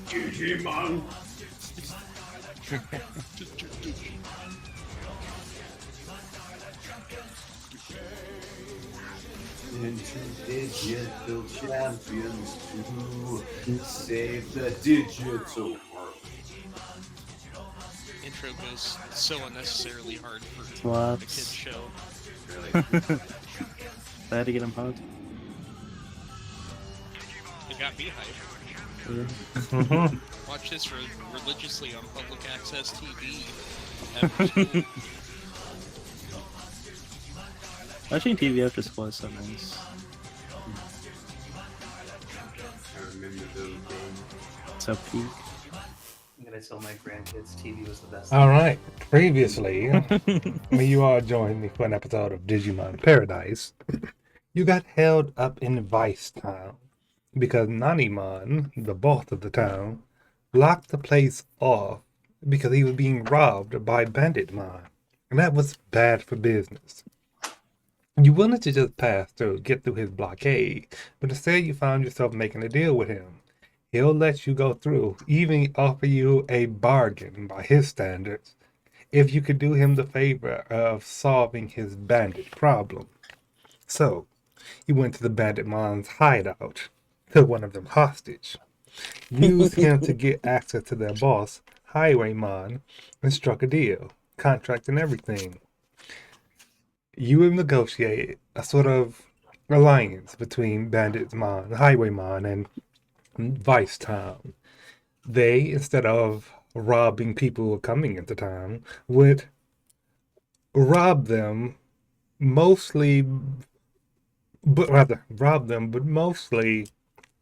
Digimon. Into digital champions to save the digital world. Intro goes so unnecessarily hard for a kid's Slaps. show. Really. I had to get him hugged. It got me hyped. Yeah. Watch this religiously on public access TV after school. Watching TV after school is so nice. I remember those days. So peak. I'm gonna tell my grandkids TV was the best. All right. Previously, when you all joined me for an episode of Digimon Paradise, you got held up in Vice Town because Nanimon, the boss of the town, locked the place off because he was being robbed by Banditmon, and that was bad for business. You wanted to just pass through, get through his blockade, but instead you found yourself making a deal with him. He'll let you go through, even offer you a bargain by his standards, if you could do him the favor of solving his bandit problem. So, you went to the Banditmon's hideout, took one of them hostage, used him to get access to their boss, Highwaymon, and struck a deal, contract and everything. You have negotiated a sort of alliance between Banditmon, Highwaymon, and Vice Town. They, instead of robbing people who are coming into town, would rob them mostly, but mostly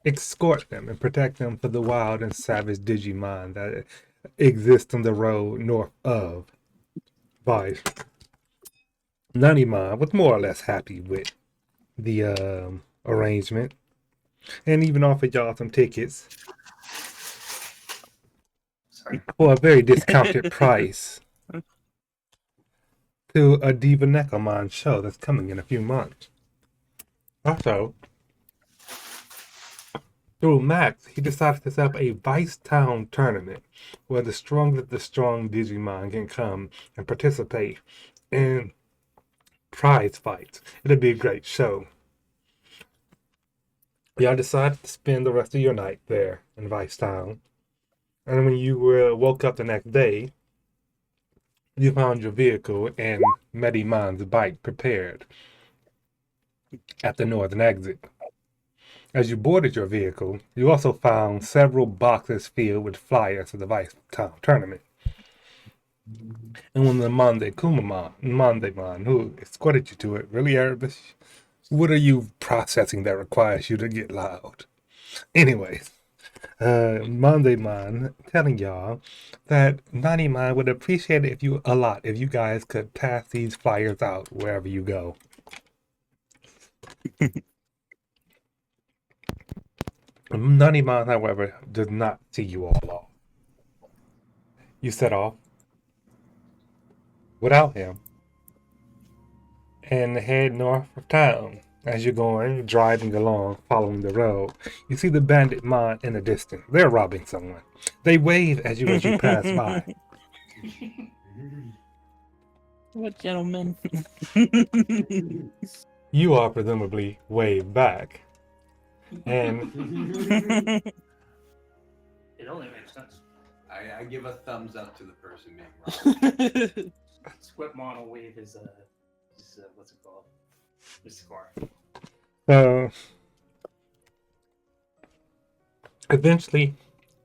escort them and protect them for the wild and savage Digimon that exist on the road north of Vice. Nanimon was more or less happy with the arrangement and even offered y'all some tickets for a very discounted price to a Diva Necomon show that's coming in a few months. Also, through Max, he decided to set up a Vice Town tournament where the strongest of the strong Digimon can come and participate in prize fights. It'll be a great show. Y'all decided to spend the rest of your night there in Vice Town. And when you woke up the next day, you found your vehicle and Medimon's bike prepared at the northern exit. As you boarded your vehicle, you also found several boxes filled with flyers for the Vice Town tournament. And when the Mondemon, who escorted you to it, really, Arabish? What are you processing that requires you to get loud? Anyways, Mondemon telling y'all that Nanimon would appreciate it if you guys could pass these flyers out wherever you go. Nanimon, however, does not see you all off. You set off without him and head north of town. As you're going, driving along, following the road, you see the Banditmon in the distance. They're robbing someone. They wave at you as you pass by. What gentleman? You all presumably wave back. And It only makes sense. I give a thumbs up to the person being robbed. Squipmon will wave his what's it called? His scarf. Eventually,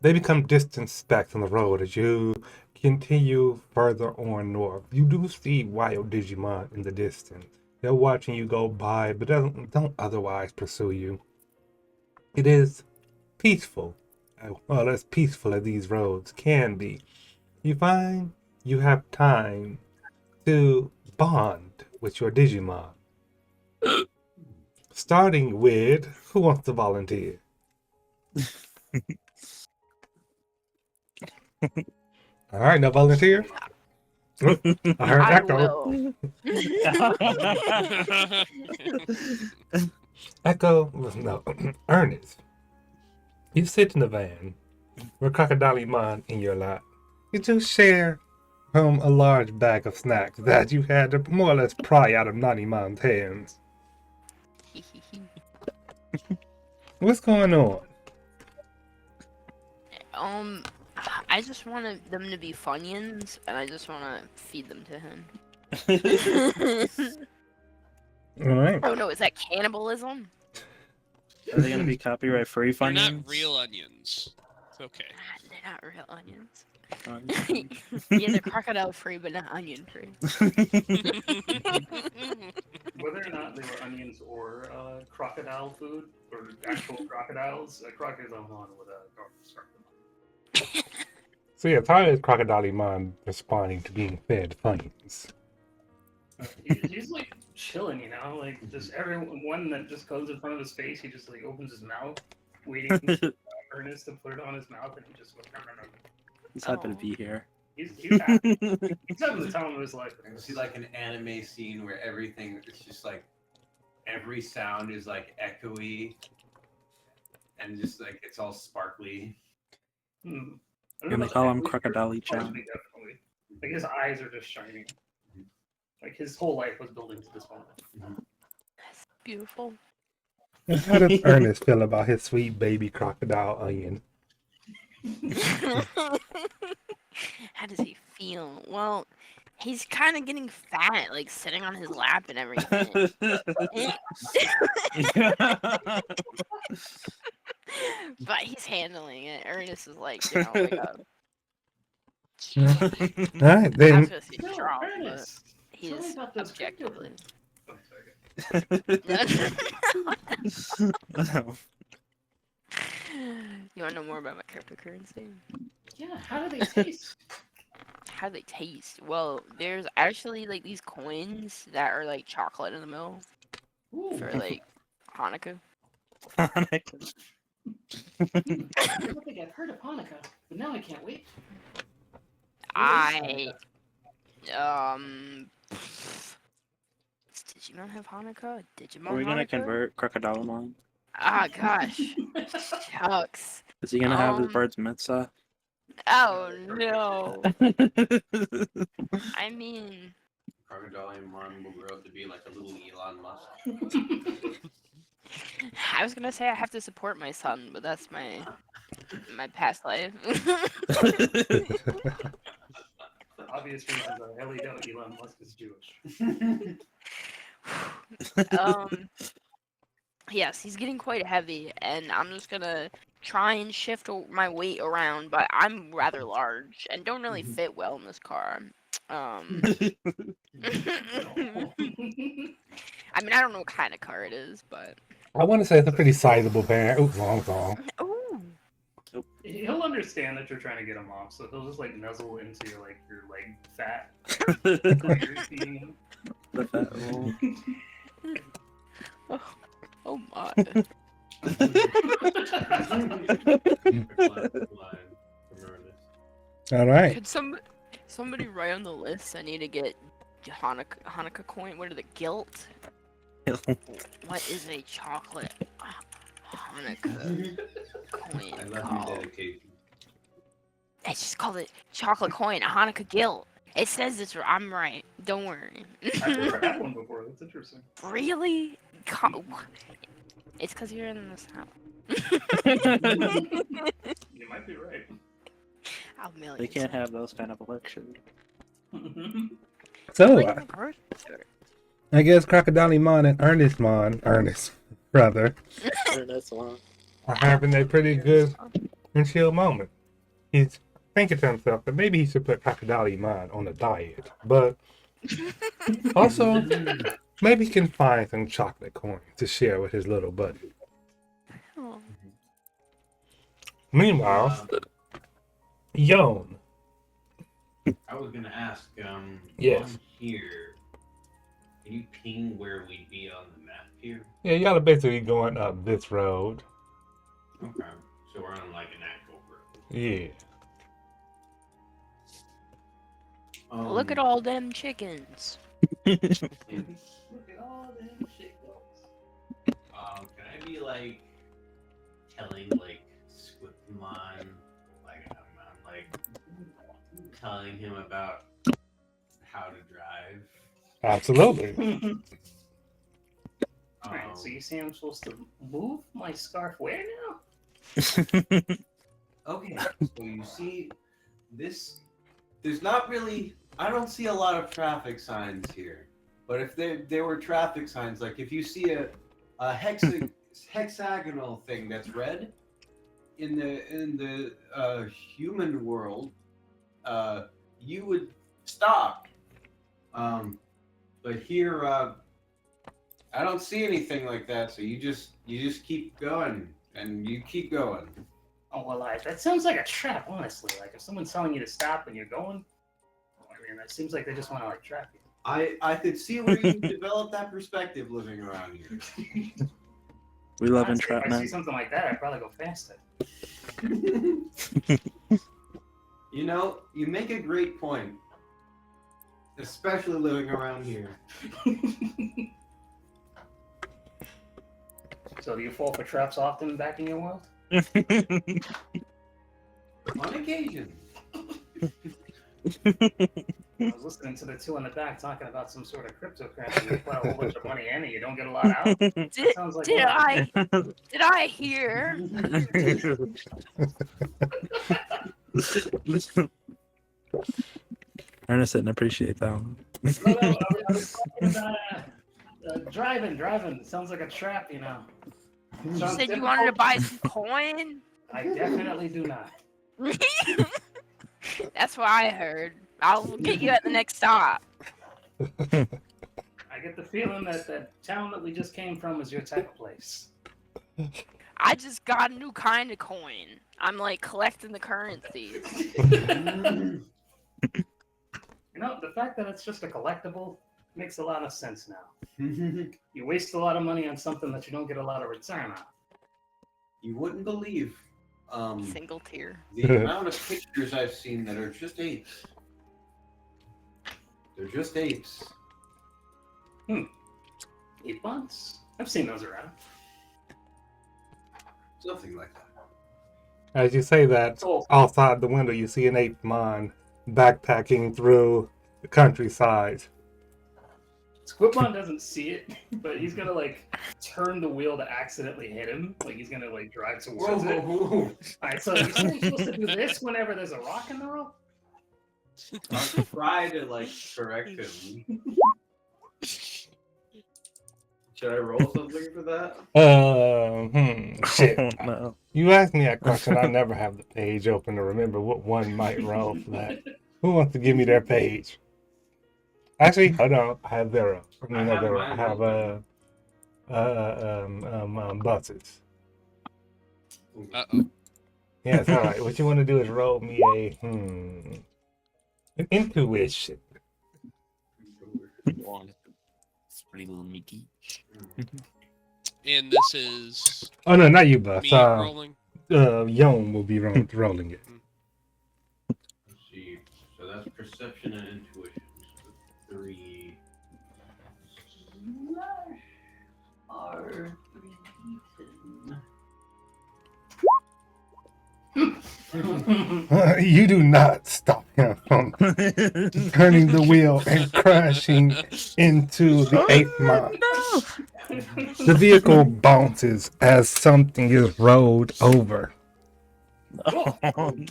they become distant specks on the road as you continue further on north. You do see wild Digimon in the distance. They're watching you go by, but don't otherwise pursue you. It is peaceful. Well, as peaceful as these roads can be. You find you have time to bond with your Digimon. Starting with, who wants to volunteer? All right, no volunteer? I heard I Echo. will. Echo was no Ernest. You sit in the van with Crocodile in your lap. You just share from a large bag of snacks that you had to more or less pry out of Naughty Man's hands. What's going on? I just wanted them to be Funyuns, and I just want to feed them to him. All right. Oh no, is that cannibalism? Are they gonna be copyright free They're Funyuns? not real onions. It's okay. They're not real onions. Onions. Yeah, they're crocodile free, but not onion free. Whether or not they were onions or crocodile food or actual crocodiles, crocodile on would start them. So yeah, how is Crocodile responding to being fed Funyuns? He's like chilling, you know, like just everyone that just goes in front of his face, he just like opens his mouth, waiting for Ernest to put it on his mouth, and he just goes, no. He's happy to be here. He's happy. He's having the time of his life. I can see like an anime scene where everything it's just like every sound is like echoey and just like it's all sparkly. And they call him Crocodile Chan. Definitely. Like his eyes are just shining. Like his whole life was building to this moment. That's beautiful. How does Ernest feel about his sweet baby crocodile onion? How does he feel? Well, he's kind of getting fat, like sitting on his lap and everything. But he's handling it. Ernest is like, oh my god. All right, I was then. gonna say strong, but Ernest, tell me he's about this objectively. You want to know more about my cryptocurrency? Yeah, how do they taste? How they taste? Well, there's actually like these coins that are like chocolate in the middle for like Hanukkah. I don't think I've heard of Hanukkah, but now I can't wait. Does Digimon have Hanukkah? Digimon Are we gonna Hanukkah? convert Crocodile? Ah, gosh. Shucks. Is he gonna have his bird's mitzvah? Oh, no. I mean... Crocodile will grow up to be like a little Elon Musk. I was gonna say I have to support my son, but that's my past life. For obvious reasons, I really don't. Elon Musk is Jewish. Yes, he's getting quite heavy, and I'm just gonna try and shift my weight around, but I'm rather large and don't really fit well in this car. I mean, I don't know what kind of car it is, but... I want to say it's a pretty sizable pair. Oops, wrong song. Ooh. He'll understand that you're trying to get him off, so he'll just like nuzzle into your leg fat. Like you're eating him. The fat roll. Oh my. All right. Could somebody write on the list? I need to get Hanukkah coin. What are the gilt? What is a chocolate Hanukkah coin I love your called? dedication. It's just called a chocolate coin, a Hanukkah gilt. It says it's. I'm right. Don't worry. I've never had one before. That's interesting. Really? It's because you're in this house. You might be right. I'll mail They you can't some. have those kind of elections. So, Like in the grocery store. I guess Crocodile and Ernest, brother, That's one. are having a pretty good and chill moment. He's thinking to himself that maybe he should put Crocodile on a diet, but also maybe he can find some chocolate coins to share with his little buddy. Oh. Meanwhile, Yon. I was gonna ask, Yes. on here, can you ping where we'd be on the map here? Yeah, y'all are basically going up this road. Okay. So we're on like an actual road. Yeah. Look at all them chickens. Look at all them shekels. Can I be like telling like Squipmon, like I'm like telling him about how to drive? Absolutely. Alright, so you say I'm supposed to move my scarf where now? Okay, so you see, this, there's not really, I don't see a lot of traffic signs here. But if there were traffic signs, like if you see a hexagonal thing that's red in the human world, you would stop. But here, I don't see anything like that. So you just keep going, and you keep going. Oh, well, that sounds like a trap, honestly. Like, if someone's telling you to stop and you're going, I mean, that seems like they just want to, like, trap you. I could see where you developed that perspective living around here. We love Honestly, if I see entrapment. something like that, I'd probably go faster. You know, you make a great point, especially living around here. So, do you fall for traps often back in your world? On occasion. I was listening to the two in the back talking about some sort of cryptocurrency. You put a whole bunch of money in and you don't get a lot out. That sounds like Did one. I hear? Ernest didn't appreciate that one. No, I was talking about driving. Sounds like a trap, you know. You Sounds said you difficult. wanted to buy some coin? I definitely do not. That's what I heard. I'll get you at the next stop. I get the feeling that that town that we just came from is your type of place. I just got a new kind of coin. I'm like collecting the currencies. You know, the fact that it's just a collectible makes a lot of sense now. You waste a lot of money on something that you don't get a lot of return on. You wouldn't believe Single tier. the amount of pictures I've seen that are just apes. They're just apes. Ape bonds? I've seen those around. Something like that. As you say that, Oh, outside the window, you see an ape man backpacking through the countryside. Squipon doesn't see it, but he's gonna like turn the wheel to accidentally hit him. Like he's gonna like drive towards it. Alright, so you're supposed to do this whenever there's a rock in the road? I'll try to like correct him. Should I roll something for that? Shit. Oh, no. You asked me that question. I never have the page open to remember what one might roll for that. Who wants to give me their page? Actually, hold on. I have zero. I mean, I not have zero. I mine have buses. Uh-oh. Yeah, it's all right. What you want to do is roll me an intuition. And this is Oh no, not you, Bus. me rolling. Yon will be rolling it. Let's see. So that's perception and intuition. So 3 are 3d10. You do not stop him from turning the wheel and crashing into the ape mine. The vehicle bounces as something is rolled over. Whoa.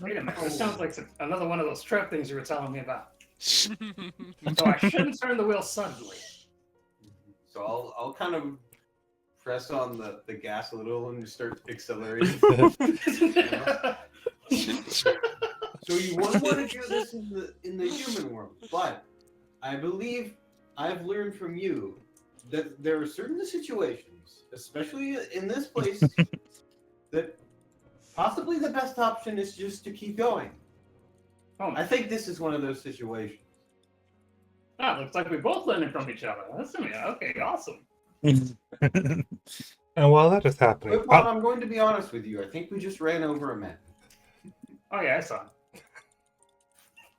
Wait a minute, this sounds like another one of those trap things you were telling me about. So I shouldn't turn the wheel suddenly. So I'll kind of press on the gas a little and just start accelerating. So you wouldn't want to do this in the human world, but I believe I've learned from you that there are certain situations, especially in this place, that possibly the best option is just to keep going. Oh, I think this is one of those situations. looks like we both learning from each other. Listen, okay, awesome. And while that is happening, But I'm going to be honest with you. I think we just ran over a man. Oh yeah, I saw.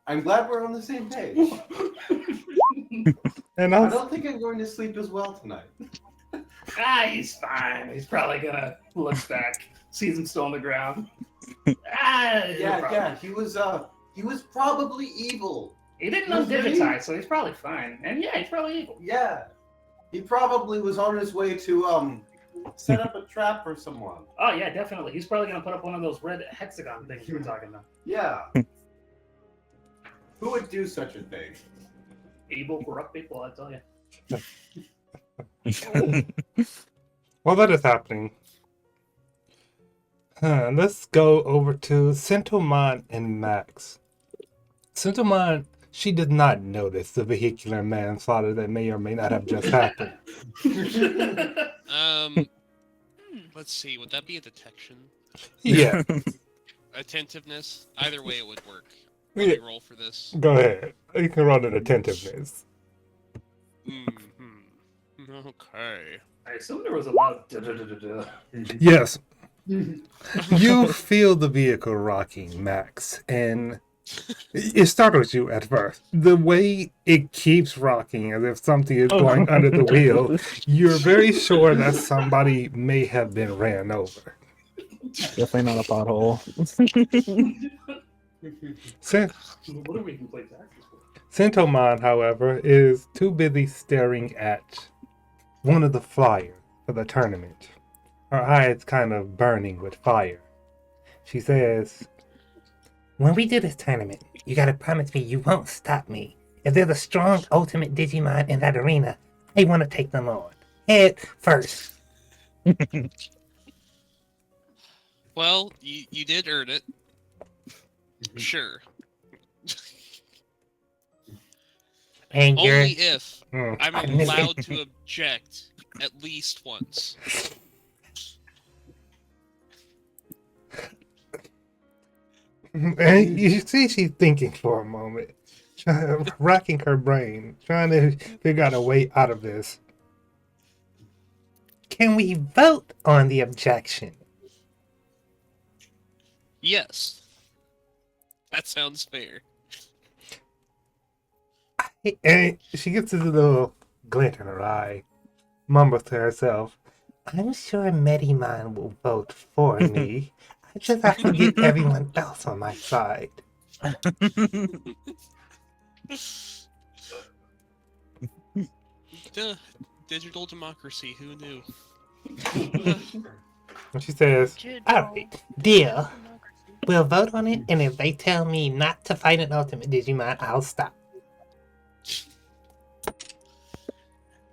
I'm glad we're on the same page. And I also, don't think I'm going to sleep as well tonight. He's fine. He's probably gonna look back, sees him still on the ground. Yeah, he was probably evil. He didn't He was undigitize, so he's probably fine. And yeah, he's probably evil. Yeah. He probably was on his way to set up a trap for someone. Oh yeah, definitely. He's probably gonna put up one of those red hexagon things you were talking about. Yeah. Who would do such a thing? Evil, corrupt people, I tell you. while that is happening, let's go over to Centomon and Max. Centomon, she did not notice the vehicular manslaughter that may or may not have just happened. Let's see. Would that be a detection? Yeah, Attentiveness? Either way, it would work. Yeah. Let me roll for this. go ahead. You can roll an attentiveness. Okay. I assume there was a loud da-da-da-da-da. Yes, you feel the vehicle rocking, Max, and it startles you at first. The way it keeps rocking as if something is going under the wheel, you're very sure that somebody may have been ran over. Definitely not a pothole. What are we can play taxes for? Centomon, however, is too busy staring at one of the flyers for the tournament. Her eyes kind of burning with fire. She says, When we do this tournament, you gotta promise me you won't stop me. If there's a strong ultimate Digimon in that arena, I want to take them on. Head first. Well, you did earn it. Sure. And you're... Only if hmm. I'm allowed to object at least once. And you see she's thinking for a moment, racking her brain, trying to figure out a way out of this. Can we vote on the objection? Yes. That sounds fair. And she gets this little glint in her eye, mumbles to herself, I'm sure Medimon will vote for me. I just have to get everyone else on my side. Duh. Digital democracy, who knew? and she says, Alright, deal. We'll vote on it, and if they tell me not to fight an ultimate Digimon, I'll stop.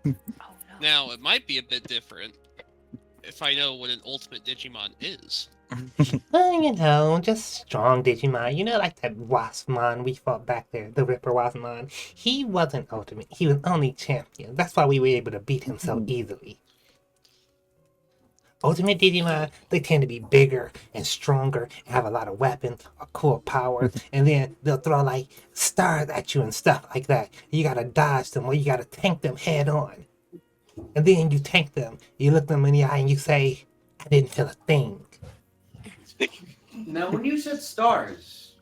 Oh, no. Now, it might be a bit different if I know what an ultimate Digimon is. Well, you know, just strong Digimon. You know, like that Waspmon we fought back there, the Ripper Waspmon. He wasn't ultimate. He was only champion. That's why we were able to beat him so easily. Ultimate Digimon, they tend to be bigger and stronger and have a lot of weapons or cool powers. And then they'll throw like stars at you and stuff like that. You gotta dodge them or you gotta tank them head on. And then you tank them. You look them in the eye and you say, I didn't feel a thing. Now, when you said stars,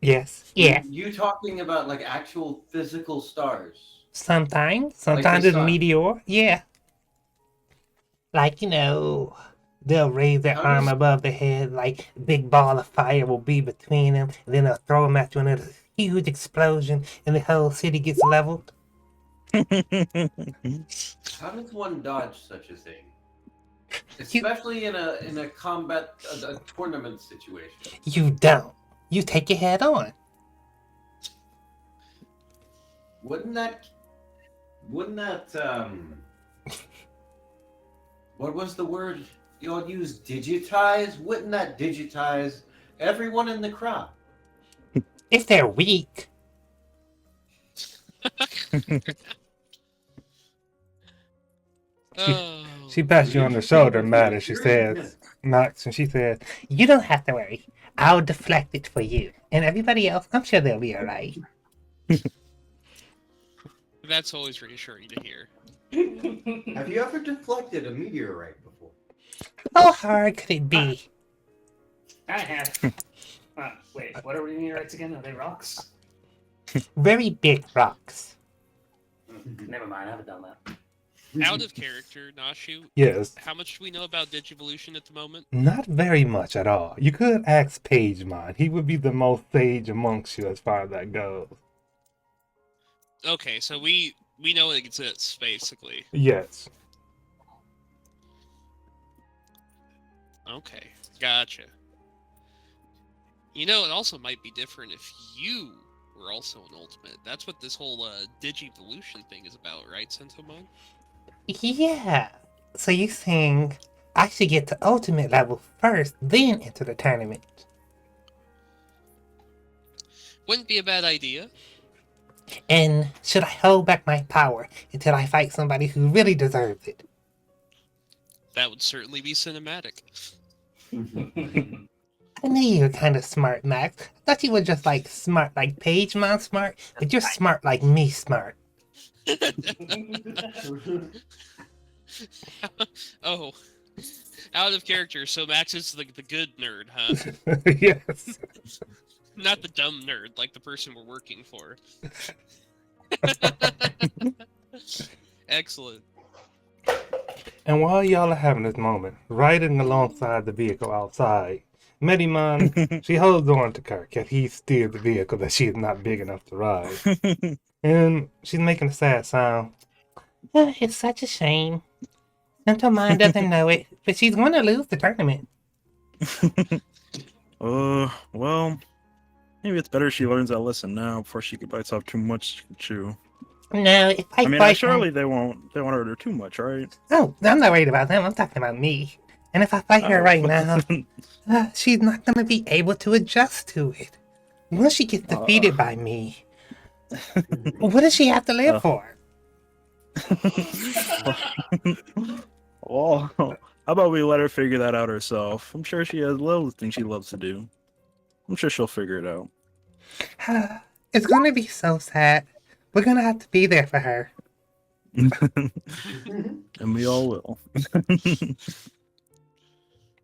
Yes. Yeah. you talking about like actual physical stars? Sometimes the it's a sun. meteor. Yeah. Like, you know, they'll raise their How arm does- above their head, like a big ball of fire will be between them, and then they'll throw them at you, and there's a huge explosion, and the whole city gets leveled. How does one dodge such a thing? Especially in a combat a tournament situation. You don't. You take it head on. Wouldn't that what was the word y'all used? Digitize? Wouldn't that digitize everyone in the crowd? If they're weak. she pats you on the shoulder, mad, and she says, Max, and she says, You don't have to worry. I'll deflect it for you. And everybody else, I'm sure they'll be alright. That's always reassuring to hear. Have you ever deflected a meteorite before? How hard could it be? I have. Wait, what are meteorites again? Are they rocks? Very big rocks. Never mind, I haven't done that. Out of character, Nashu, Yes. how much do we know about Digivolution at the moment? Not very much at all. You could ask Pagemon. He would be the most sage amongst you as far as that goes. Okay, so we know it exists, basically. Yes. Okay, gotcha. You know, it also might be different if you were also an ultimate. That's what this whole Digivolution thing is about, right, Sentomon? Yeah. So you saying I should get to ultimate level first, then enter the tournament? Wouldn't be a bad idea. And should I hold back my power until I fight somebody who really deserves it? That would certainly be cinematic. I knew you were kind of smart, Max. I thought you were just like smart, like Pagemon smart, but you're smart like me smart. Oh, out of character. So Max is the good nerd, huh? Yes. Not the dumb nerd, like the person we're working for. Excellent. And while y'all are having this moment, riding alongside the vehicle outside, Medimon, she holds on to Kirk as he steers the vehicle that she is not big enough to ride. And she's making a sad sound. It's such a shame. Mine doesn't know it, but she's going to lose the tournament. Well, maybe it's better she learns that lesson now before she bites off too much to chew. No, if I, I mean, fight surely they won't hurt her too much, right? Oh, I'm not worried about them. I'm talking about me. And if I fight her right now, she's not going to be able to adjust to it. Once she gets defeated by me, what does she have to live for? Well, how about we let her figure that out herself? I'm sure she has little things she loves to do. I'm sure she'll figure it out. It's going to be so sad. We're going to have to be there for her. And we all will.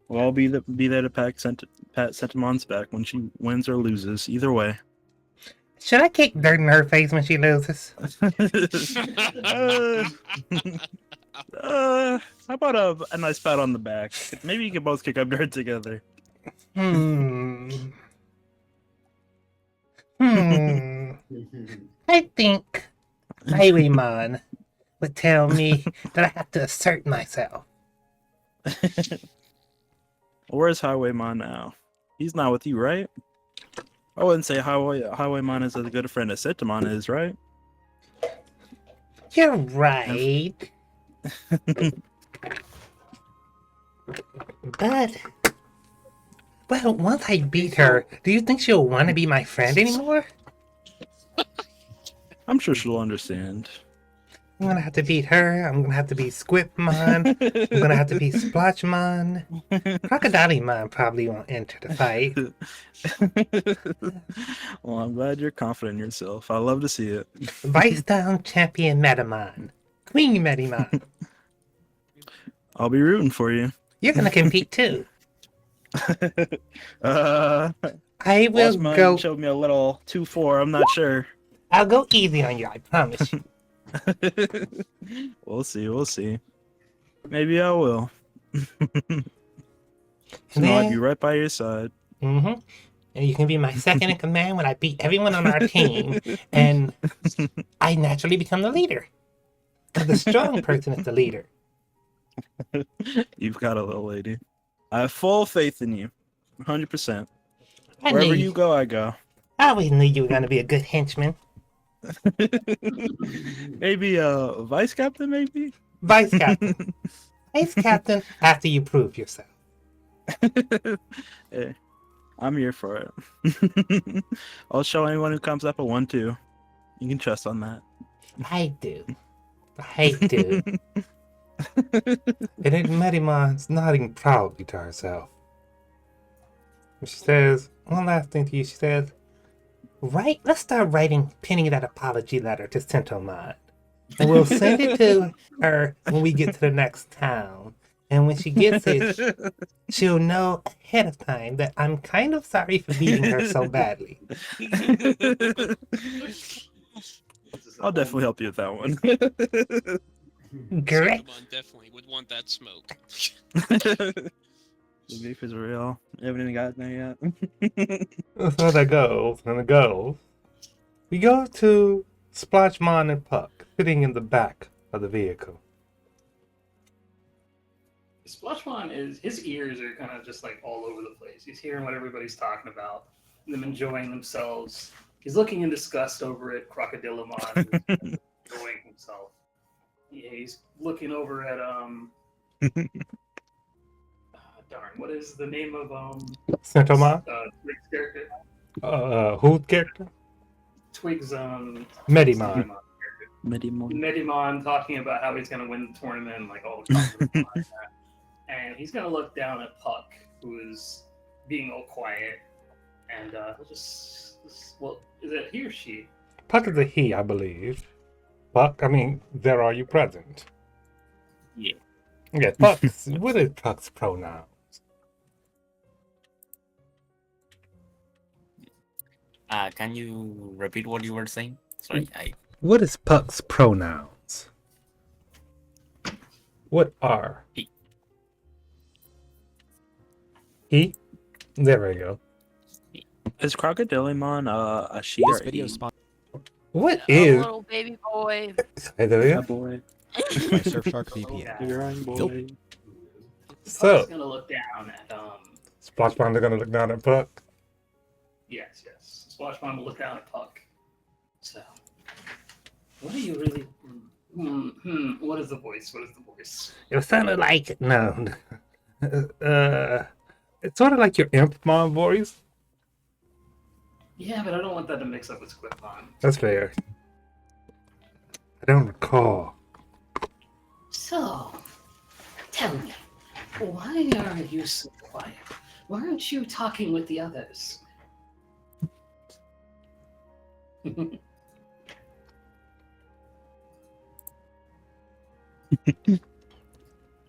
We'll all be there to pat Sentimon's back when she wins or loses. Either way. Should I kick dirt in her face when she loses? How about a nice pat on the back? Maybe you can both kick up dirt together. I think Highwayman would tell me that I have to assert myself. Where's Highwayman now? He's not with you, right? I wouldn't say Highwayman is as good a friend as Sentimon is, right? You're right. But, well, once I beat her, do you think she'll want to be my friend anymore? I'm sure she'll understand. I'm gonna have to beat her. I'm gonna have to beat Squipmon. I'm gonna have to beat Splotchmon. Crocodile-mon probably won't enter the fight. Well, I'm glad you're confident in yourself. I love to see it. Vice Down Champion Metamon. Queen Metamon. I'll be rooting for you. You're gonna compete too. I will go. Showed me a little 2-4. I'm not sure. I'll go easy on you. I promise you. We'll see. Maybe I will. So Then, I'll be right by your side. And you can be my second in command when I beat everyone on our team, and I naturally become the leader. Because the strong person is the leader. You've got a little lady. I have full faith in you. 100%. I Wherever knew you go, I go. I always knew you were gonna be a good henchman. Maybe vice captain, maybe? Vice captain. Vice captain after you prove yourself. Hey, I'm here for it. I'll show anyone who comes up a 1-2. You can trust on that. I do. And then Medimon's nodding proudly to herself. She says, one last thing to you, she says, Right? Let's start penning that apology letter to Sentomon. And we'll send it to her when we get to the next town. And when she gets it, she'll know ahead of time that I'm kind of sorry for beating her so badly. I'll definitely help you with that one. Correct. Sentomon definitely would want that smoke. The beef is real. You haven't even gotten there yet. So that goes, and it goes. We go to Splashmon and Puck, sitting in the back of the vehicle. Splashmon is his ears are kind of just like all over the place. He's hearing what everybody's talking about, them enjoying themselves. He's looking in disgust over at Crocodilomon, enjoying himself. Yeah, he's looking over at darn, what is the name of Sentomon? Twig's character? Whose character? Twig's Medimon. Medimon talking about how he's gonna win the tournament and like all the confidence behind that. And he's gonna look down at Puck, who is being all quiet, and he'll just well, is it he or she? Puck is a he, I believe. Puck, I mean, there are you present. Yeah. Yeah, Puck's, what is Puck's pronoun? Can you repeat what you were saying? Sorry, What is Puck's pronouns? What are? He. He? There we go. Is Crocodilymon a she or This video he? spot What A is? little baby boy. Hey, there we Yeah, go. boy. by Surfshark VPN. You're right, boy. So, Puck's gonna look down at Splashmon are gonna look down at Puck. yes. Splashmon will look down at Puck. So, what are you really? What is the voice? What is the voice? It sounded like no. It's sort of like your Impmon voice. Yeah, but I don't want that to mix up with Squidmon. That's fair. I don't recall. So, tell me, why are you so quiet? Why aren't you talking with the others?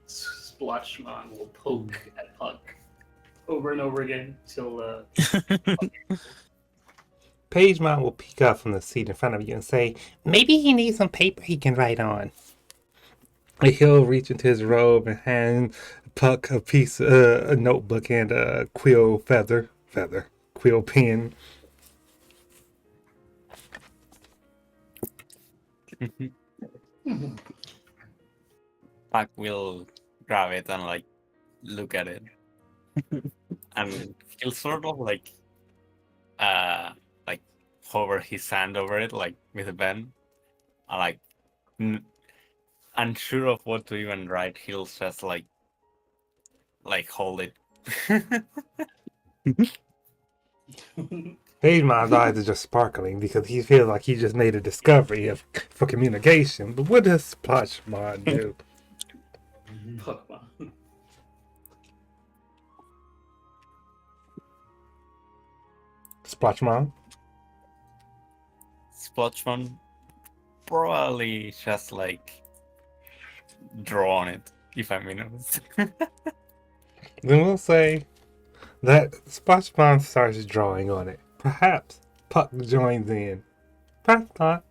Splashmon will poke at Puck over and over again till Pagemon will peek up from the seat in front of you and say, Maybe he needs some paper he can write on. and he'll reach into his robe and hand Puck a piece, a notebook and a quill quill pen. Puck will grab it and like look at it, and he'll sort of like hover his hand over it like with a pen, and like unsure of what to even write, he'll just like hold it. Pagemon's eyes are just sparkling because he feels like he just made a discovery for communication. But what does Splashmon do? Puckmon. Splashmon? Splashmon probably just like draw on it, if I'm honest. Then we'll say that Splashmon starts drawing on it. Perhaps Puck joins in. Perhaps not.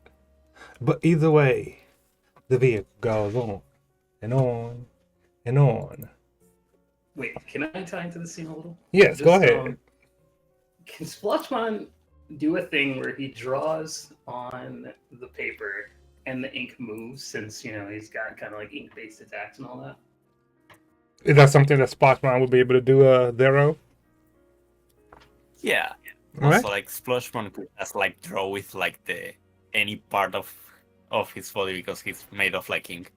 But either way, the vehicle goes on and on and on. Wait, can I tie into the scene a little? Yes, go ahead. Can Splashmon do a thing where he draws on the paper and the ink moves, since you know he's got kind of like ink-based attacks and all that? Is that something that Splashmon would be able to do, Zero? Yeah. Alright. Also, like Splashmon could just like draw with like the any part of his body because he's made of like ink.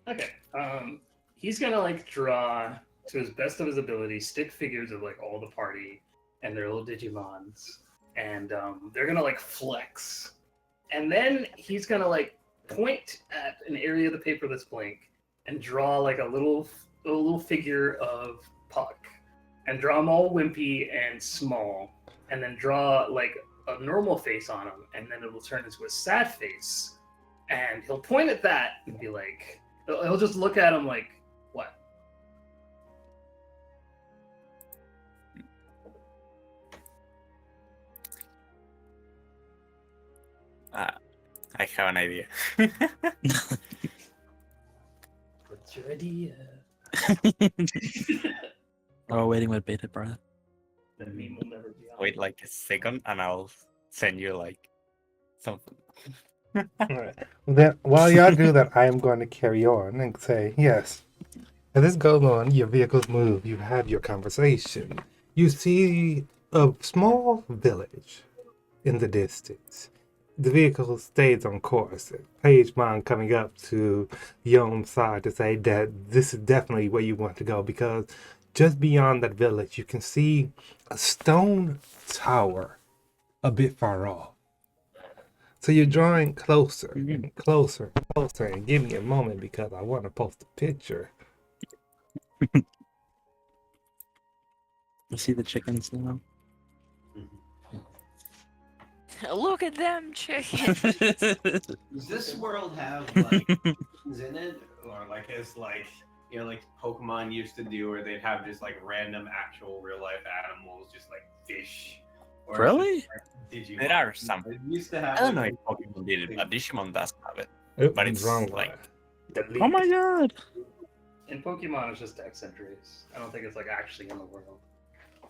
Okay. He's gonna like draw to his best of his ability stick figures of like all the party and their little Digimons, and they're gonna like flex, and then he's gonna like point at an area of the paper that's blank and draw like a little figure of Puck, and draw them all wimpy and small, and then draw like a normal face on him, and then it will turn into a sad face, and he'll point at that and be like, he'll just look at him like, what? I have an idea. What's your idea? Oh, waiting with bated breath. The meme will never be on. Wait like a second, and I'll send you like something. Alright. Well, then, while y'all do that, I am going to carry on and say, yes. As this goes on, your vehicles move, you have your conversation. You see a small village in the distance. The vehicle stays on course. Pagemon coming up to Yom's side to say that this is definitely where you want to go because just beyond that village, you can see a stone tower a bit far off. So you're drawing closer and closer and closer, and give me a moment because I want to post a picture. You see the chickens now? Look at them chickens. Does this world have like chickens in it, or like as like you know like Pokemon used to do, where they'd have just like random actual real life animals, just like fish? Or Really? Digimon. There are some. It used to have. I don't know like, if Pokemon did it, but Digimon does have it. Oop, But it's wrong like one. Delete. Oh my god! In Pokemon, it's just X entries. I don't think it's like actually in the world.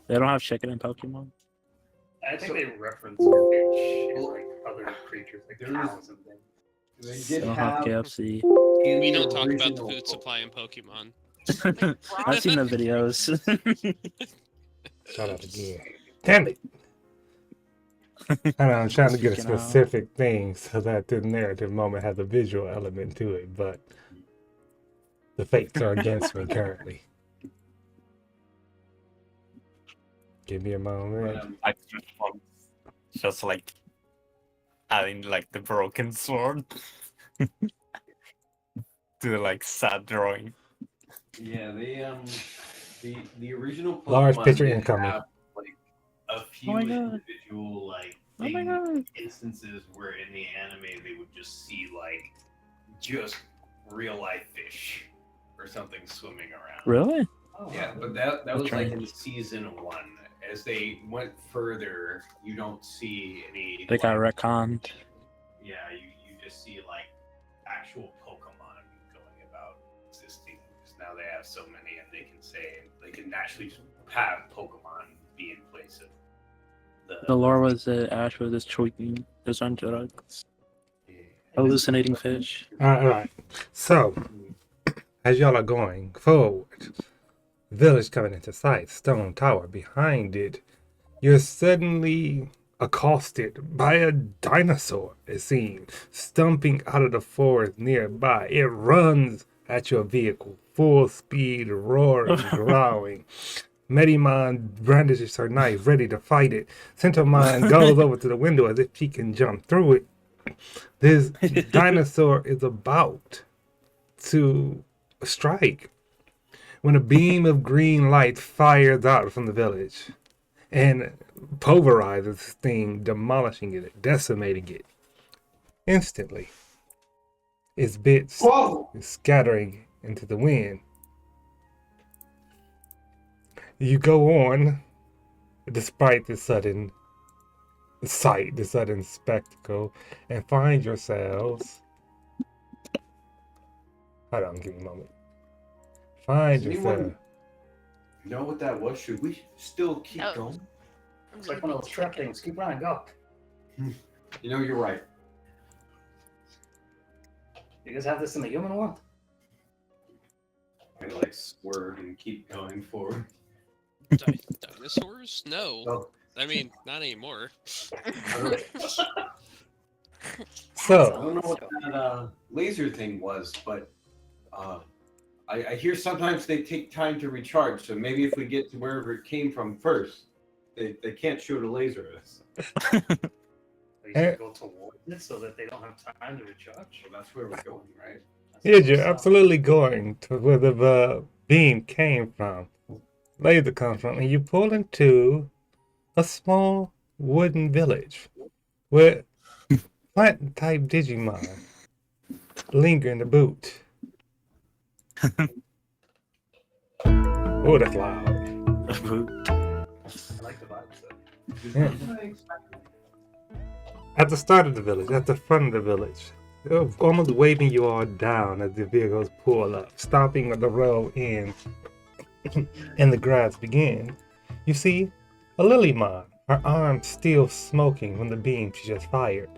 They don't have chicken in Pokemon? I think So- they reference fish and like other creatures like There is- cows and things. They They did don't have have KFC. in We the don't talk about the original food supply in Pokemon. I've seen the videos. Shut up again. Damn it. I know, I'm trying to get a Freaking out. specific thing so that the narrative moment has a visual element to it, but the fates are against me currently. Give me a moment. I just like adding like the broken sword to the like sad drawing. Yeah, the original Pokemon Large picture did incoming. have, like a few my God. individual like Oh my thing- god! instances where in the anime they would just see like just real life fish or something swimming around. Really? Oh, Yeah, wow. but that was like in Strange. season 1. As they went further, you don't see any. They got like, retconned. Yeah, you just see like actual Pokemon going about existing because now they have so many and they can say they can actually just have Pokemon be in place of The lore was that Ash was just choking his own drugs. Yeah. Hallucinating fish. Alright. So, as y'all are going forward, village coming into sight, stone tower behind it, you're suddenly accosted by a dinosaur, it seems, stumping out of the forest nearby. It runs at your vehicle, full speed, roaring, growling. Medimon brandishes her knife, ready to fight it. Centomon goes over to the window as if she can jump through it. This dinosaur is about to strike when a beam of green light fires out from the village and pulverizes this thing, demolishing it, decimating it. Instantly, its bits Whoa! scattering into the wind. You go on, despite the sudden sight, the sudden spectacle, and find yourselves. Hold on, give me a moment. Find Does yourself. anyone know what that was? Should we still keep Oh. going? It's like one of those trap things. Keep running, go. You know, you're right. You guys have this in the human world? I like swerve and keep going forward. Dinosaurs? No. Oh, I mean, not anymore. I don't, I So, don't know what that laser thing was, but I hear sometimes they take time to recharge. So maybe if we get to wherever it came from first, they can't shoot a laser at us. You should go towards it so that they don't have time to recharge. So that's where we're going, right? yeah, you're absolutely going to where the beam came from. Laser comes from, and you pull into a small wooden village where plant type Digimon linger in the boot. Oh, that's loud. I like the vibes though. Yeah. At the start of the village, at the front of the village, almost waving you all down as the vehicles pull up, stopping the road in, and the grass begin. You see a Lilymon, her arms still smoking from the beam she just fired.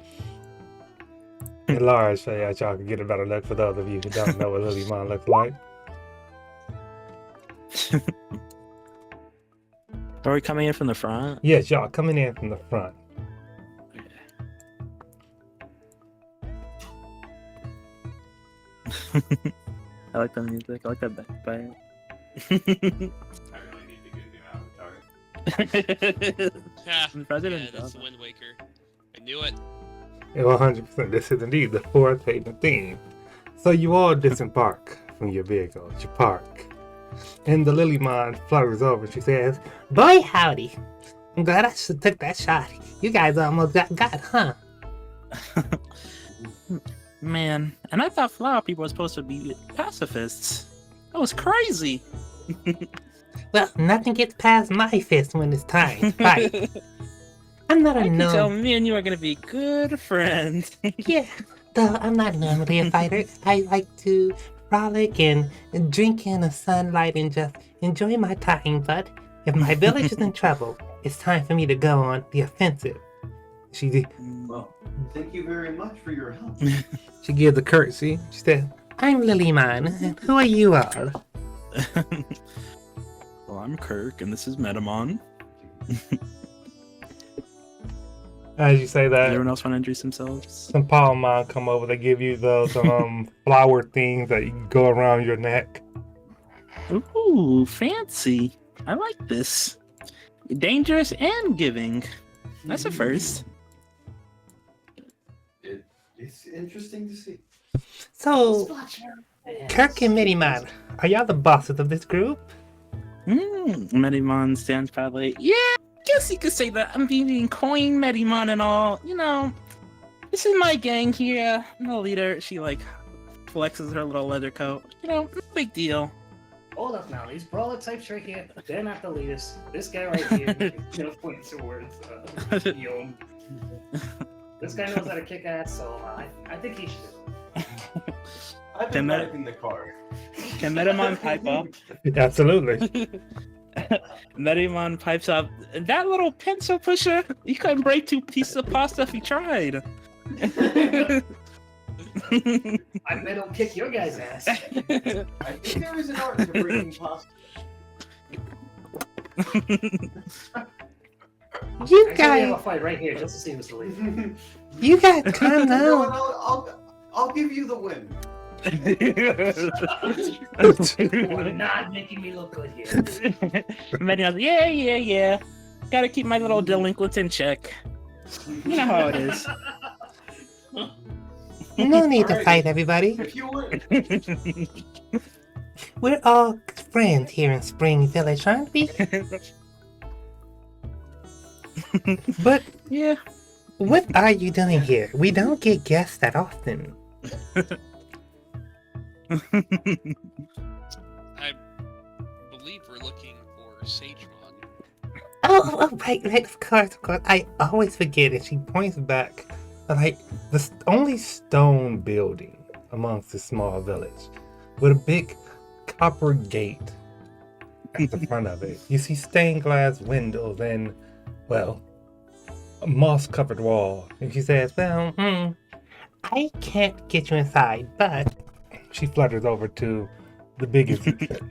And Lars, so yeah, y'all can get a better look for those of you who don't know what Lilymon looks like. Are we coming in from the front? Yes, y'all coming in from the front. I like the music. I like that backbite. I really need to get a new avatar. Yeah, The president yeah, that's does the Wind Waker. I knew it. Yeah, 100%. This is indeed the fourth Hayden theme. So you all disembark from your vehicles. You park. And the Lilymon flutters over. She says, Boy, howdy. I'm glad I took that shot. You guys almost got, huh? Man, and I thought flower people were supposed to be pacifists. That was crazy. Well, nothing gets past my fist when it's time to fight. I'm not a I can tell gnome. me and you are gonna be good friends. Yeah, though I'm not normally a fighter. I like to frolic and drink in the sunlight and just enjoy my time. But if my village is in trouble, it's time for me to go on the offensive. Well, thank you very much for your help. she gives a curtsy. She said, I'm Lilymon, and who are you all? Well, I'm Kirk, and this is Metamon. as you say Does that, everyone else want to introduce themselves? some Palmon come over. They give you those flower things that you can go around your neck. Ooh, fancy. I like this. Dangerous and giving. That's a first. It's interesting to see. So, Splotch. Kirk and Metamon, are y'all the bosses of this group? Metamon stands proudly. Yeah, guess you could say that. I'm being coin Metamon and all. You know, this is my gang here. I'm the leader. She like flexes her little leather coat. You know, no big deal. Hold up now, these brawler types right here, they're not the leaders. This guy right here, pointing towards Yom. This guy knows how to kick ass, so I think he should. I've been driving the car. Can Metamon pipe up? Absolutely. Metamon pipes up. That little pencil pusher, you couldn't break 2 pieces of pasta if you tried. I bet he'll kick your guy's ass. I think there is an art to breaking pasta. You I have a guys, fight right here just to see who's the leader. you guys calm You know what, down. I'll give you the win. You're not making me look good here. Metamon's yeah. Gotta keep my little delinquents in check. You know how it is. No need to Alright. fight, everybody. If you win. We're all friends here in Spring Village, aren't we? But Yeah. what are you doing here? We don't get guests that often. I believe we're looking for Sagemon. Oh, right, of course. I always forget it. She points back, like, the only stone building amongst this small village, with a big copper gate at the front of it. You see stained glass windows and, well, a moss-covered wall. And she says, well, I can't get you inside, but... She flutters over to the biggest,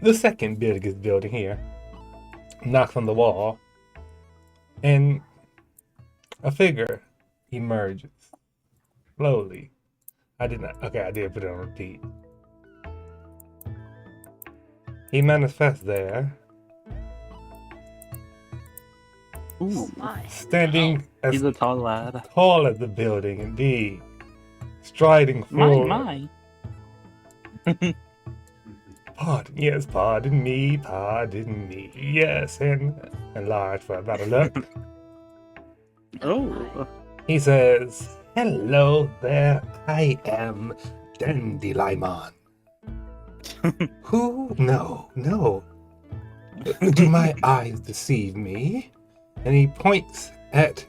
the second biggest building here, knocks on the wall, and a figure emerges slowly. I did put it on repeat. He manifests there, Ooh, My. standing as he's a tall lad. tall as the building, indeed, striding forward. My. Pardon me, yes, and large for about a look. Oh. He says, hello there, I am Dandelion. Who? No. Do my eyes deceive me? And he points at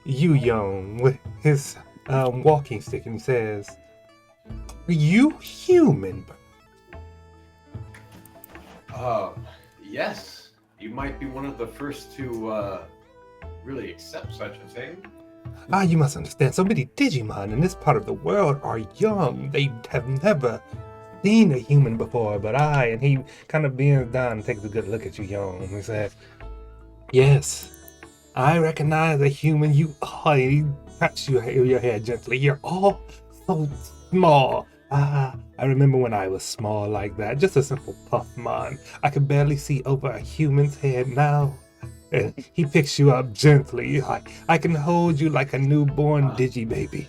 Yu Young with his walking stick, and he says, "You human?" Yes. You might be one of the first to really accept such a thing. Ah, you must understand. So many Digimon in this part of the world are young. They have never seen a human before, but and he kind of bends down and takes a good look at you, Young. He says, "Yes, I recognize a human you are." He pats your head gently. "You're all so small. I remember when I was small like that, just a simple puffmon. I could barely see over a human's head now." And he picks you up gently. I can hold you like a newborn digi baby.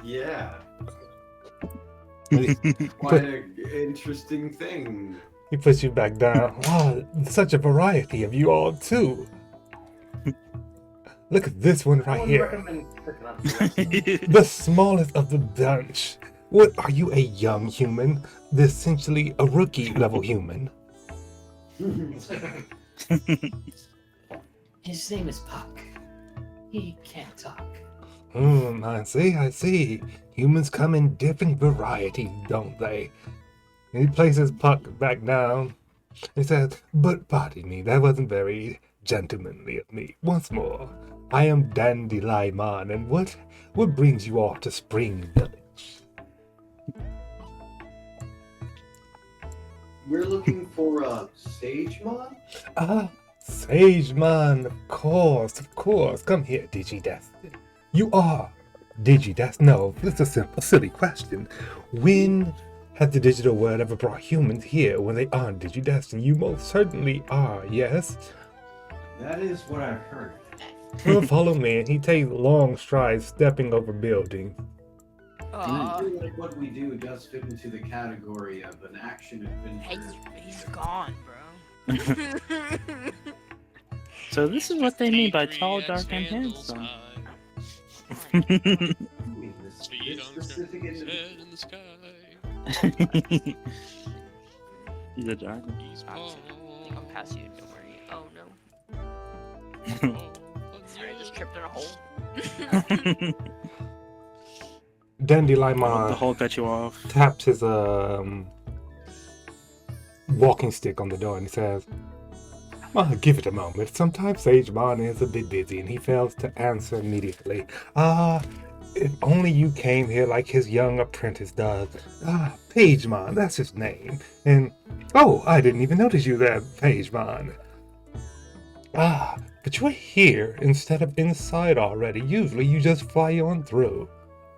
Yeah. He Quite an interesting thing. puts you back down. Oh, such a variety of you all too. Look at this one I right would here. recommend picking up the rest. The smallest of the bunch. What are you, a young human? Essentially a rookie level human. His name is Puck. He can't talk. I see. Humans come in different varieties, don't they? And he places Puck back down. He says, "But pardon me, that wasn't very gentlemanly of me. Once more, I am Dandelion, and what brings you off to Spring Village?" We're looking for a Sagemon? Sagemon, of course. Come here, Digidestin. You are Digidestin. No, it's a simple, silly question. When has the digital world ever brought humans here when they aren't Digidestin? You most certainly are, yes? That is what I've heard. Well, follow me, and he takes long strides, stepping over buildings. I feel like what we do does fit into the category of an action adventure. He's gone, bro. So this is what they mean by tall, K3X dark, and handles handsome. high. This Feet on specific his individual. head in the sky. He's a dragon. He's I'll pass you, don't worry. Oh no. Sorry, I just tripped in a hole. Dandelion The hole cut you off. taps his walking stick on the door and he says, "Give it a moment. Sometimes Sagemon is a bit busy and he fails to answer immediately. If only you came here like his young apprentice does. Pagemon, that's his name. And, I didn't even notice you there, Pagemon. But you're here instead of inside already. Usually you just fly on through."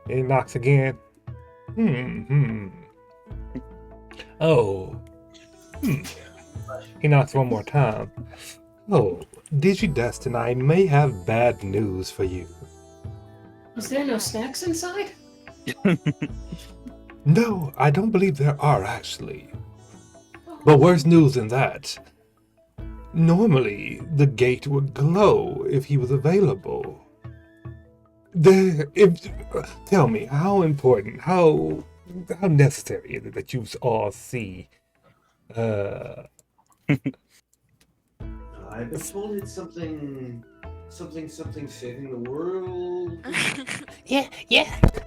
He knocks again. He knocks one more time. Digidestin, I may have bad news for you. Is there no snacks inside? No, I don't believe there are actually. But worse news than that. Normally, the gate would glow if he was available. Tell me, how important, how necessary is it that you all see? I've been told it's something saving the world. Yeah.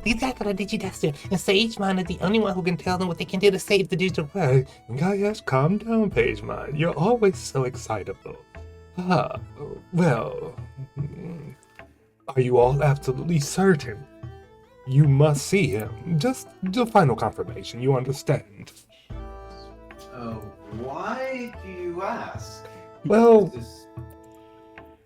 These guys are Digidestin, and Sagemon is the only one who can tell them what they can do to save the digital world. Yes, calm down, Pagemon. You're always so excitable. Well, are you all absolutely certain? You must see him. Just the final confirmation, you understand. Why do you ask? Well, Is this-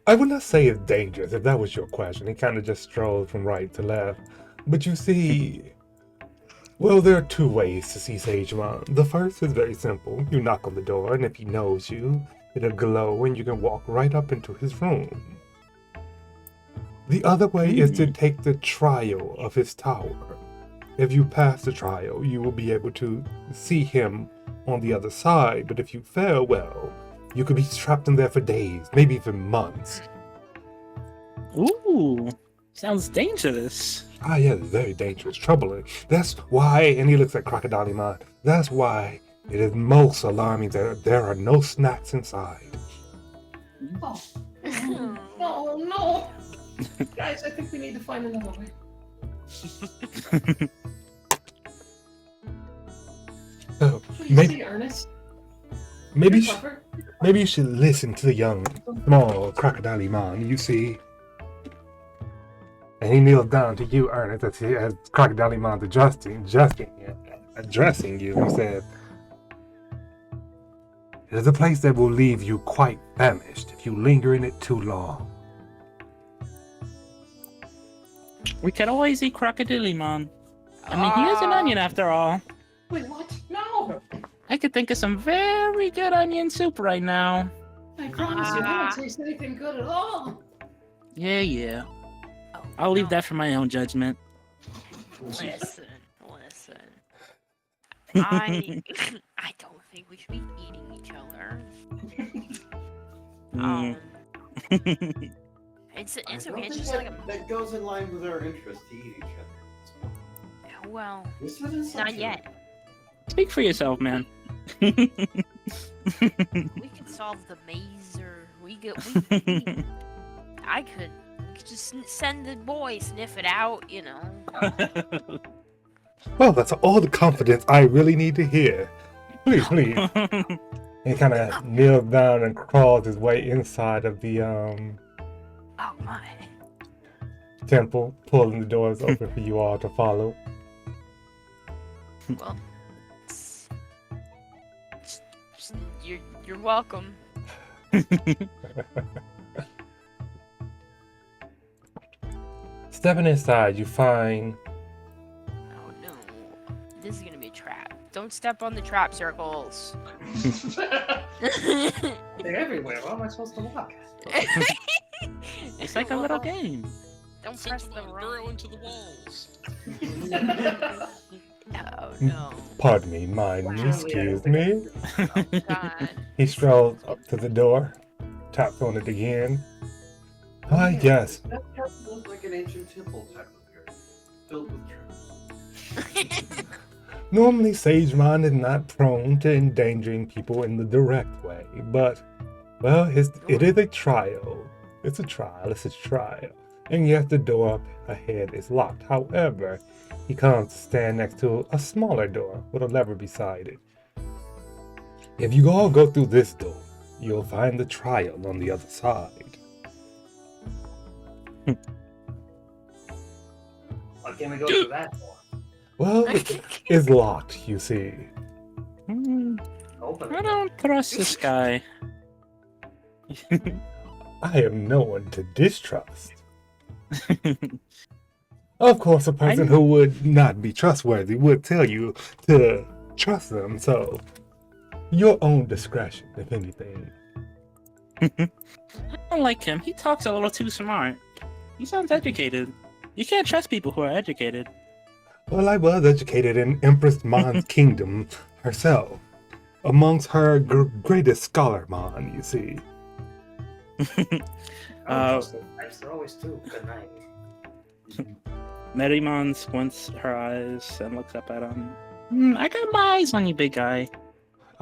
I would not say it's dangerous if that was your question. He kind of just strolled from right to left. But you see, well, there are two ways to see Sagemon. The first is very simple. You knock on the door, and if he knows you, it'll glow and you can walk right up into his room. The other way is to take the trial of his tower. If you pass the trial, you will be able to see him on the other side, but if you fail, well, you could be trapped in there for days, maybe even months. Ooh, sounds dangerous. Yeah, it's very dangerous, troubling. That's why, and he looks at Crocodile, that's why it is most alarming that there are no snacks inside. Oh, No, no. Guys, I think we need to find another way. Oh, What do you maybe, say, Ernest? maybe, You're sh- clever. maybe you should listen to the young, small crocodile man. You see, and he kneels down to you, Ernest, as crocodile man's addressing you. He said, "It is a place that will leave you quite famished if you linger in it too long." We could always eat Crocodilimon. I mean, he is an onion after all. Wait, what? No! I could think of some very good onion soup right now. I promise you, I don't taste anything good at all. Yeah. I'll leave that for my own judgment. Listen. I don't think we should be eating each other. It's I okay. don't It's think just that, like a that goes in line with our interest to eat each other. well, This is an not assumption. yet. Speak for yourself, man. We could solve the maze, or we could just send the boy sniff it out, you know. Well, that's all the confidence I really need to hear. Please. He kind of kneels down and crawls his way inside of the Oh my. temple, pulling the doors open for you all to follow. Well, you're welcome. Stepping inside, you find Oh no, this is gonna be a trap. Don't step on the trap circles. They're everywhere. How am I supposed to walk? It's like a little game. Don't press the Sentimon, wrong. burrow into the walls. Oh no. Pardon me, mind me, excuse me. Oh god. He strolls up to the door, taps on it again. Ah, yes. That looked like an ancient temple type of area, filled with traps. Normally, Sagemon is not prone to endangering people in the direct way, but, well, it is a trial. It's a trial. And yes, the door up ahead is locked. However, he comes to stand next to a smaller door with a lever beside it. If you all go through this door, you'll find the trial on the other side. Why can't we go through that door? Well, it's locked, you see. Open I it. don't trust this guy. I am no one to distrust. Of course, a person who would not be trustworthy would tell you to trust them, so your own discretion, if anything. I don't like him. He talks a little too smart. He sounds educated. You can't trust people who are educated. Well, I was educated in Empress Mon's kingdom herself, amongst her greatest scholar Mon, you see. They're always too good night. Merimon squints her eyes and looks up at him. I got my eyes on you, big guy.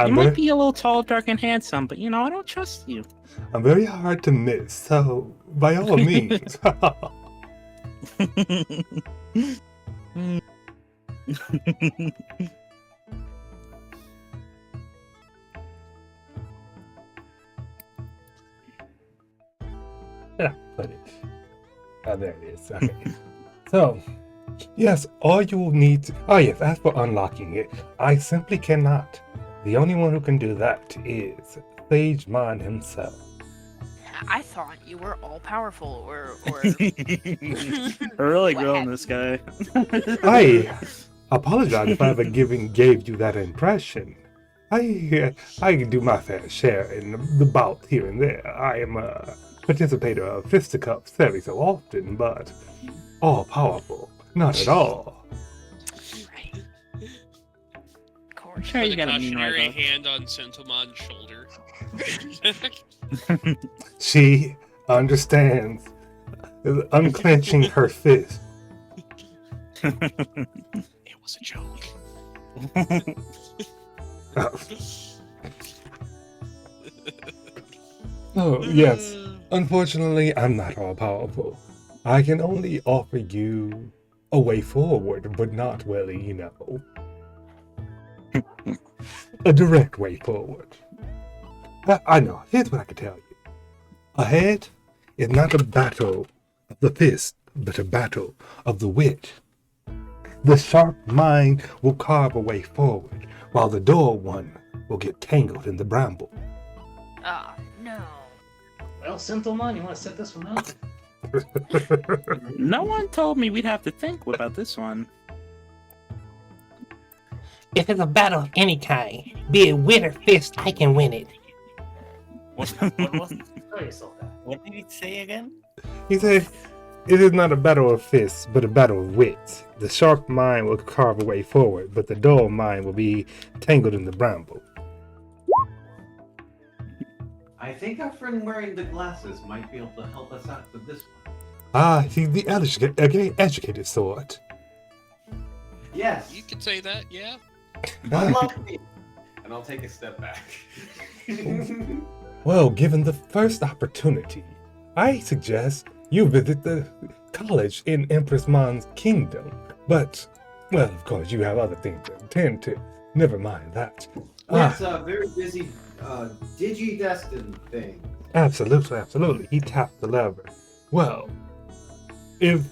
You might be a little tall, dark, and handsome, but I don't trust you. I'm very hard to miss, so by all means. Put it. Oh, there it is. Okay. So, yes, all you will need to... Oh, yes, as for unlocking it, I simply cannot. The only one who can do that is Sagemon himself. I thought you were all powerful, or Really What grilling happened? this guy. I apologize if I ever gave you that impression. I do my fair share in the bout here and there. I am a participator of fisticuffs every so often, but all powerful, not at all. right. Of course. Sure, you The gotta mean cautionary right, hand on Sentomon's shoulder. She understands, unclenching her fist. It was a joke. Oh, yes. Unfortunately, I'm not all powerful. I can only offer you a way forward, but not really, a direct way forward. I know. Here's what I can tell you. Ahead is not a battle of the fist, but a battle of the wit. The sharp mind will carve a way forward, while the dull one will get tangled in the bramble. Oh, no. Well, Sintelmon, you want to set this one up? No one told me we'd have to think about this one. If it's a battle of any kind, be it wit or fist, I can win it. What was? Tell yourself that. What did he say again? He said, it is not a battle of fists, but a battle of wits. The sharp mind will carve a way forward, but the dull mind will be tangled in the bramble. I think our friend wearing the glasses might be able to help us out with this one. Ah, he's the educated sort. Yes. You could say that, yeah. Unlock me. And I'll take a step back. Well, given the first opportunity, I suggest you visit the college in Empress Mon's kingdom. But, well, of course, you have other things to attend to. Never mind that. Yes, a very busy Digi-Destined thing. Absolutely. He tapped the lever. Well, and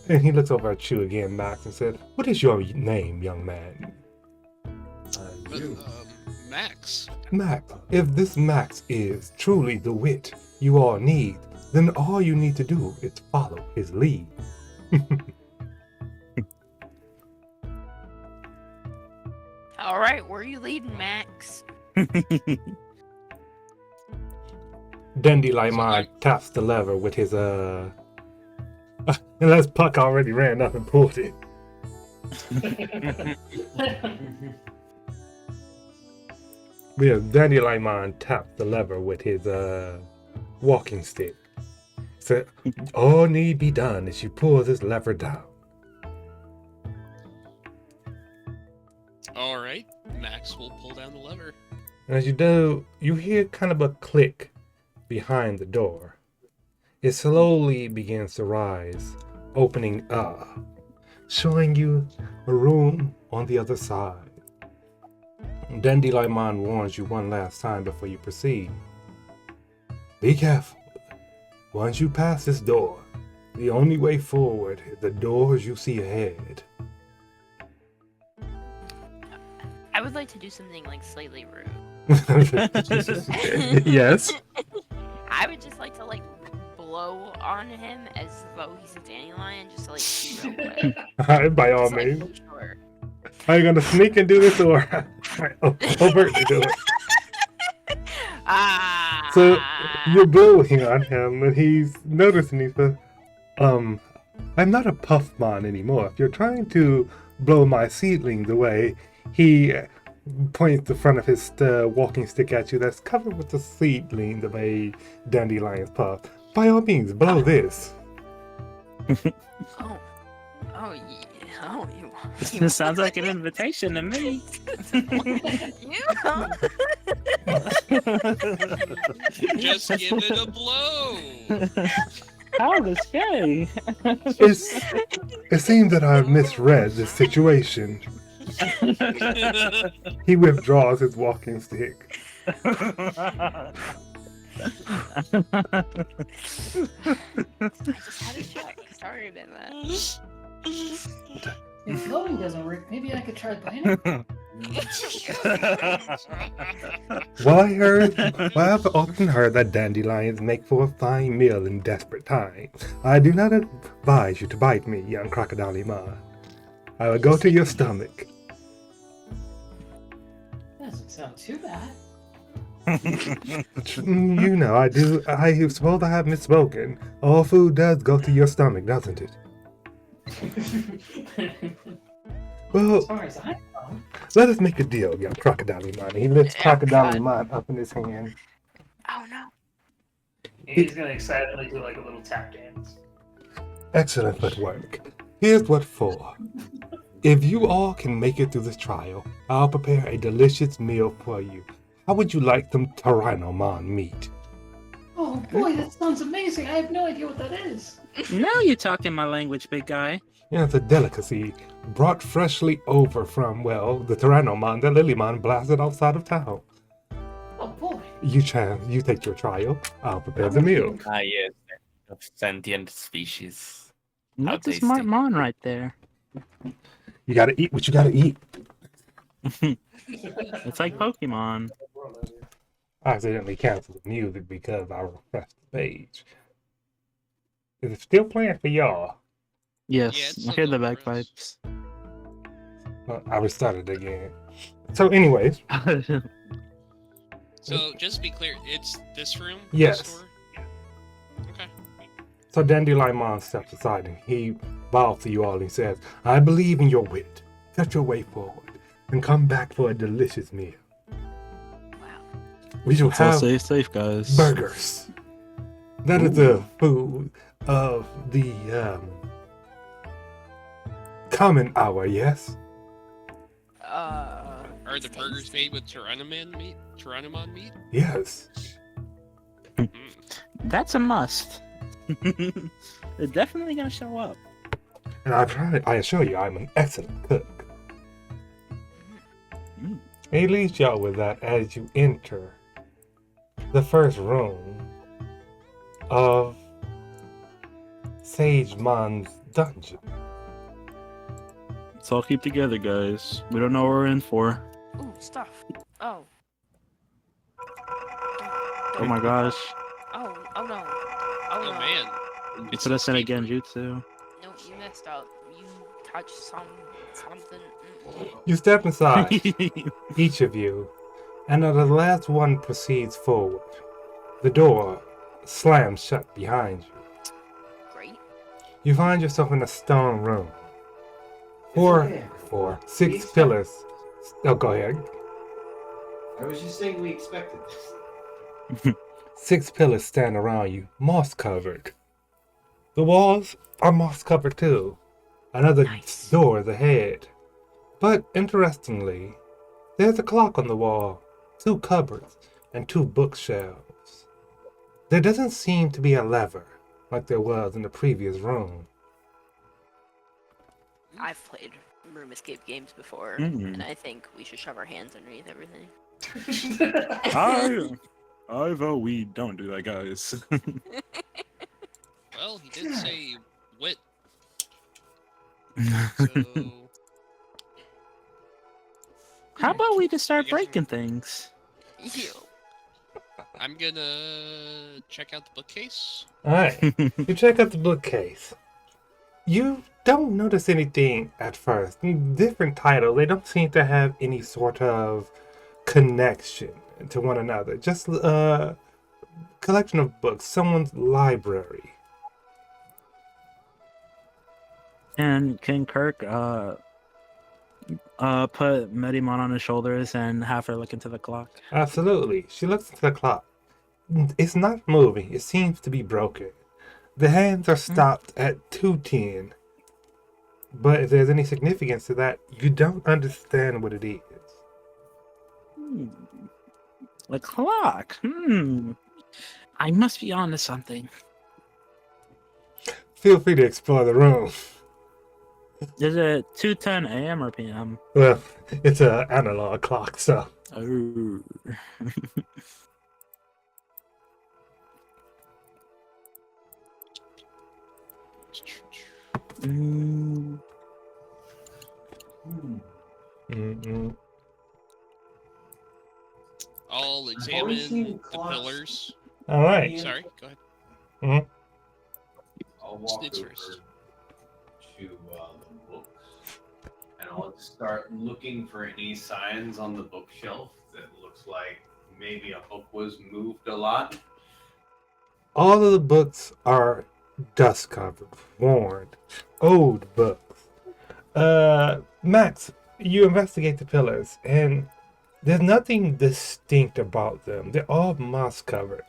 he looks over at you again, Max, and said, "What is your name, young man?" Max. Max. If this Max is truly the wit you all need, then all you need to do is follow his lead. All right, where are you leading, Max? Dandelion taps the lever with his unless Puck already ran up and pulled it. Yeah, Dandelion taps the lever with his walking stick. So all need be done is you pull this lever down. All right, Max will pull down the lever. And as you do, you hear kind of a click behind the door. It slowly begins to rise, opening up, showing you a room on the other side. Dandelion warns you one last time before you proceed. Be careful. Once you pass this door, the only way forward is the doors you see ahead. I would like to do something like slightly rude. Yes. I would just like to blow on him as though he's a dandelion, just to shoot real quick. By all Just, means. sure. Are you gonna sneak and do this or overtly do it? So you're blowing on him, and he's noticing. He says, "I'm not a puffmon anymore. If you're trying to blow my seedlings away," he points the front of his walking stick at you that's covered with the seedlings of a dandelion's puff. By all means, blow this. Oh, yeah. Oh, you. This sounds like an invitation to me. Just give it a blow. How this gay? It seems that I've misread the situation. He withdraws his walking stick. I just had a check. Sorry about that. If flowing doesn't work, maybe I could try pineapple. Well, I've often heard that dandelions make for a fine meal in desperate times. I do not advise you to bite me, young crocodile man. I will go to your stomach. Doesn't sound too bad. You know, I suppose I have misspoken. All food does go to your stomach, doesn't it? Well, As far as I know. let us make a deal, young crocodile man. He lifts crocodile man up in his hand. Oh no. He's gonna excitedly do a little tap dance. Excellent footwork. Here's what for. If you all can make it through this trial, I'll prepare a delicious meal for you. How would you like some Tyrannomon meat? Oh boy, that sounds amazing. I have no idea what that is. Now you're talking my language, big guy. Yeah, it's a delicacy brought freshly over from, well, the Tyrannomon that Lilymon blasted outside of town. Oh boy. You take your trial. I'll prepare I'm the gonna meal. eat Ah, yes, of sentient species. How That's a smart tasty. mon right there. You gotta eat what you gotta eat. It's like Pokemon. I accidentally canceled the music because I refreshed the page. Is it still playing for y'all? Yeah, Yes, it's I hear still the going for us. bagpipes. Well, I restarted again. So, anyways, So, just to be clear, it's this room? Yes. This door? Okay. so Dandelionmon steps aside and he bows to you all and he says, I believe in your wit. Cut your way forward and come back for a delicious meal. We shall So have stay safe, guys. burgers. That is the food of the common hour, yes? Are the burgers made with Tyrannomon meat? Tyrannomon meat? Yes. Mm. That's a must. They're definitely gonna show up. And I assure you, I'm an excellent cook. Mm. He leaves y'all with that as you enter the first room of Sagemon's dungeon. Let's all keep together, guys. We don't know what we're in for. Ooh, stuff. Oh. Oh my gosh. Oh, oh no. Oh no. man. It's us in a Genjutsu. No, you messed up. You touched something. You step inside, each of you, and as the last one proceeds forward, the door slams shut behind you. Great. You find yourself in a stone room. Six Expect- pillars. Oh, go ahead. I was just saying we expected this. 6 pillars stand around you, moss covered. The walls are moss covered too. Another Nice. door is ahead. But interestingly, there's a clock on the wall, 2 cupboards, and 2 bookshelves. There doesn't seem to be a lever like there was in the previous room. I've played room escape games before, Mhm. and I think we should shove our hands underneath everything. I vote we don't do that, guys. Well, he did say wit. So, How about we just start I guess I'm- breaking things? Ew. I'm gonna check out the bookcase. Alright, you check out the bookcase. You don't notice anything at first. Different titles, they don't seem to have any sort of connection to one another. Just a collection of books, someone's library. And can Kirk put Medimon on his shoulders and have her look into the clock? Absolutely. She looks at the clock. It's not moving. It seems to be broken. The hands are stopped at 2:10. But if there's any significance to that, you don't understand what it is. The clock. I must be on to something. Feel free to explore the room. Is it 2:10 a.m. or p.m.? Well, it's an analog clock, so. Oh. Mm, Mm-mm. I'll I've only seen examine the clocks. pillars. All right. Sorry, go ahead. I'll walk Snitch over first. to the books, and I'll start looking for any signs on the bookshelf that looks like maybe a book was moved a lot. All of the books are dust covered, worn, old books. Max, you investigate the pillars, and there's nothing distinct about them. They're all moss covered,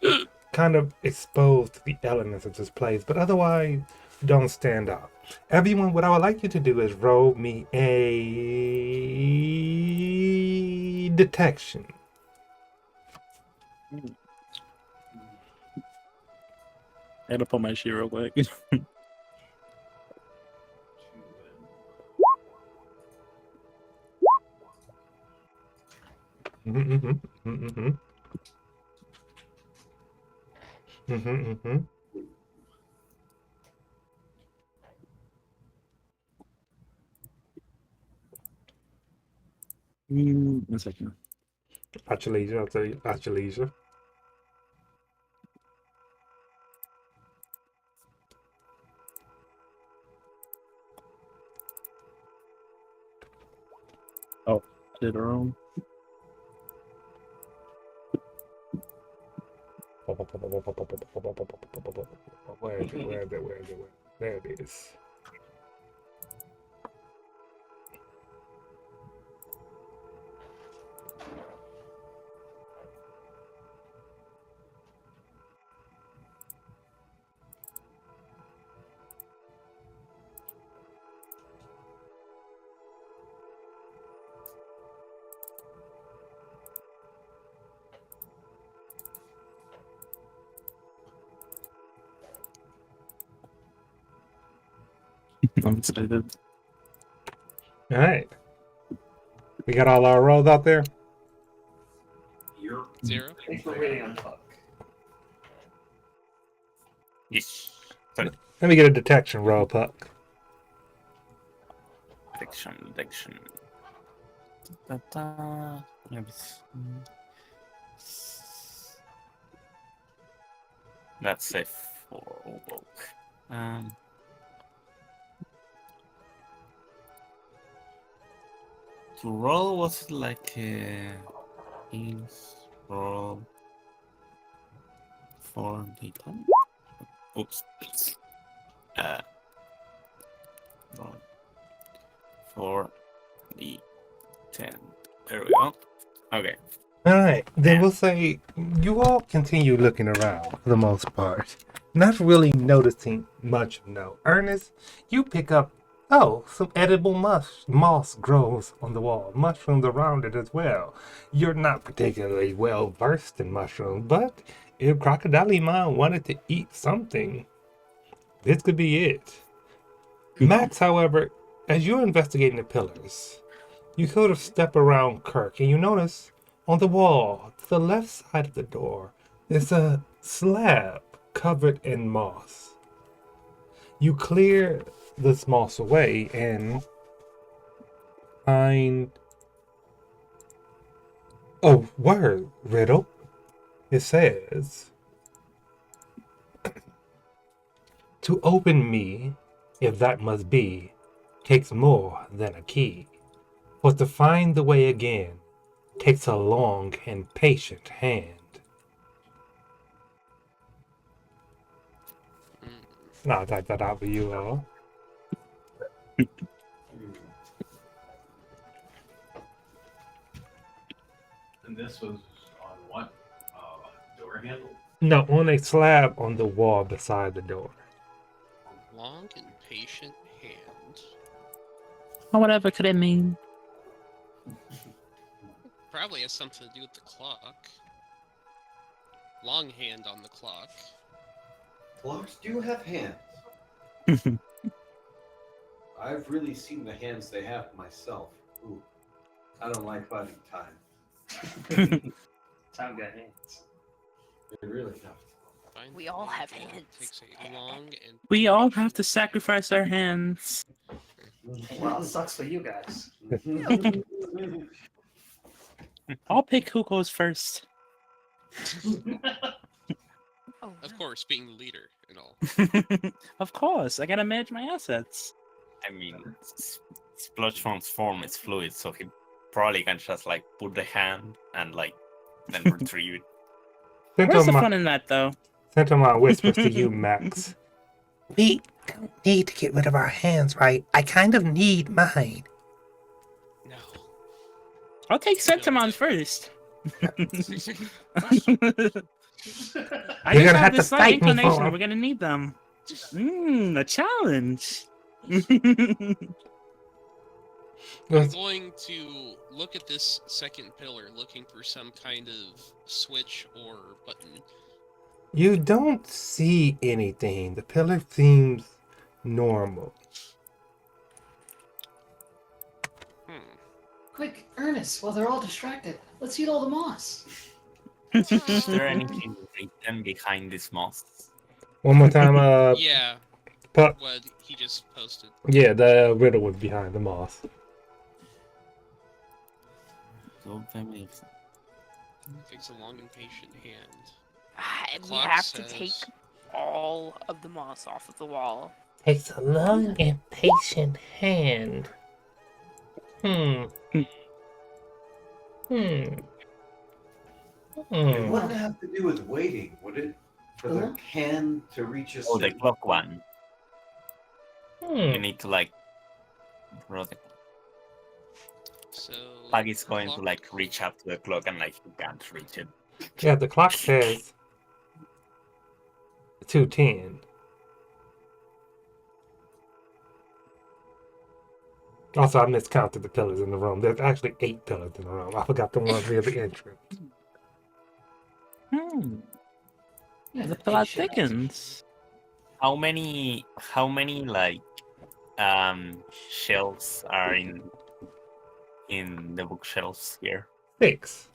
kind of exposed to the elements of this place, but otherwise don't stand out. Everyone, what I would like you to do is roll me a detection. I gotta pull my sheet real quick. One second. At your leisure, at your leisure. Oh, I did it wrong. Where is it? Where is it? Where is it? There it is. I'm excited. All right. We got all our rolls out there. Zero. I think we're waiting on Puck. Yes. Sorry. Let me get a detection roll, Puck. Detection. Ta-ta. Let me see. That's a 4 woke. To roll was it like a roll for the time? Oops. Roll for the 10. There we go. Okay. All right. Then we'll say you all continue looking around for the most part, not really noticing much. No, Ernest, you pick up. Oh, some edible moss grows on the wall. Mushrooms around it as well. You're not particularly well versed in mushrooms, but if Crocodile wanted to eat something, this could be it. Max, however, as you're investigating the pillars, you sort of step around Kirk and you notice on the wall to the left side of the door is a slab covered in moss. You clear this moss away and find a word riddle. It says, to open me, if that must be, takes more than a key. For to find the way again takes a long and patient hand. I'll type that out for you all. And this was on what? Door handle? No, on a slab on the wall beside the door. Long and patient hand. Whatever could it mean? Probably has something to do with the clock. Long hand on the clock. Clocks do have hands. I've really seen the hands they have myself. Ooh, I don't like finding time. Time got hands. They really have. Find We the all way have again hands. Takes a long and We all have to sacrifice our hands. Well, it sucks for you guys. I'll pick who goes first. Oh, of no. course, being the leader and all. Of course, I gotta manage my assets. I mean, Splutchfon's form is fluid, so he probably can just like put the hand and like then retrieve it. Where's the fun in that, though? Centomon whispers to you, Max. We don't need to get rid of our hands, right? I kind of need mine. No. I'll take Sentimon first. I You're just gonna have to this slight fight me inclination for that 'em. we're gonna need them. A challenge. I'm going to look at this second pillar, looking for some kind of switch or button. You don't see anything. The pillar seems normal. Hmm. Quick, Ernest, while they're all distracted, let's eat all the moss. Is there anything written behind this moss? One more time, Yeah, Pup. what he just posted. Yeah, the riddle was behind the moss. So family. Takes a long and patient hand. The We clock have to take says all of the moss off of the wall. Takes a long and patient hand. Hmm. Hmm. It Hmm. wouldn't have to do with waiting, would it? For the can to reach a Oh, the certain clock one. Hmm. You need to like. Bro, the so. Pug is going to clock- like reach up to the clock and like you can't reach it. Yeah, the clock says 2:10. Also, I miscounted the pillars in the room. There's actually 8 pillars in the room. I forgot the ones near the entrance. Yeah, The plot patient. thickens. How many like shelves are in the bookshelves here? 6.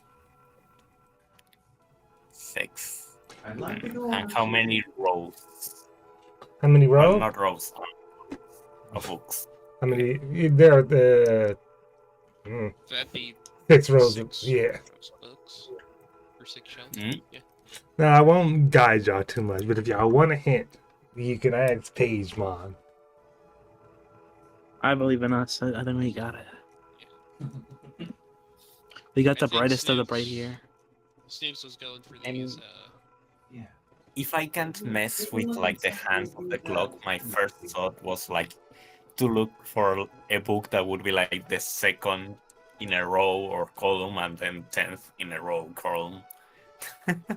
6. I'd like to go And over how to- many rows? How many Well, rows? not rows of books. How many? There are the That'd be 6 rows. 6 Yeah. rows of books. Or 6 shelves. Hmm? Yeah. Now, I won't guide y'all too much, but if y'all want a hint, you can ask Pagemon. I believe in us. I think we got it. We got the I think brightest of the Snoops- bright here. Snoops was going for And- these. If I can't mess with like the hands of the clock, my first thought was like to look for a book that would be like the second in a row or column and then 10th in a row column.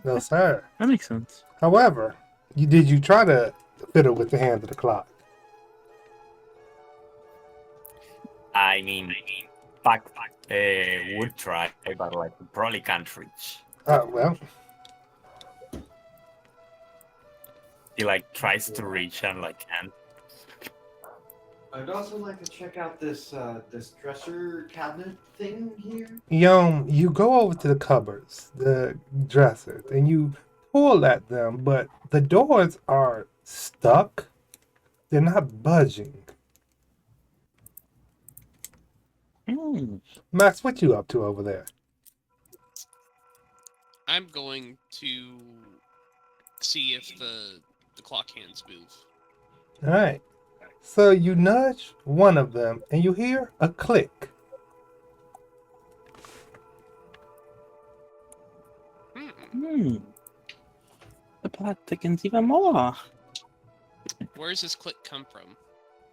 No, sir. That makes sense. However, did you try to fiddle with the hand of the clock? I mean, Pac would try, but like probably can't reach. Well, He like tries to reach and like can't. I'd also like to check out this this dresser cabinet thing here. you go over to the cupboards, the dressers, and you pull at them, but the doors are stuck. They're not budging. Max, what you up to over there? I'm going to see if the clock hands move. All right. So you nudge one of them, and you hear a click. The plot thickens even more. Where does this click come from?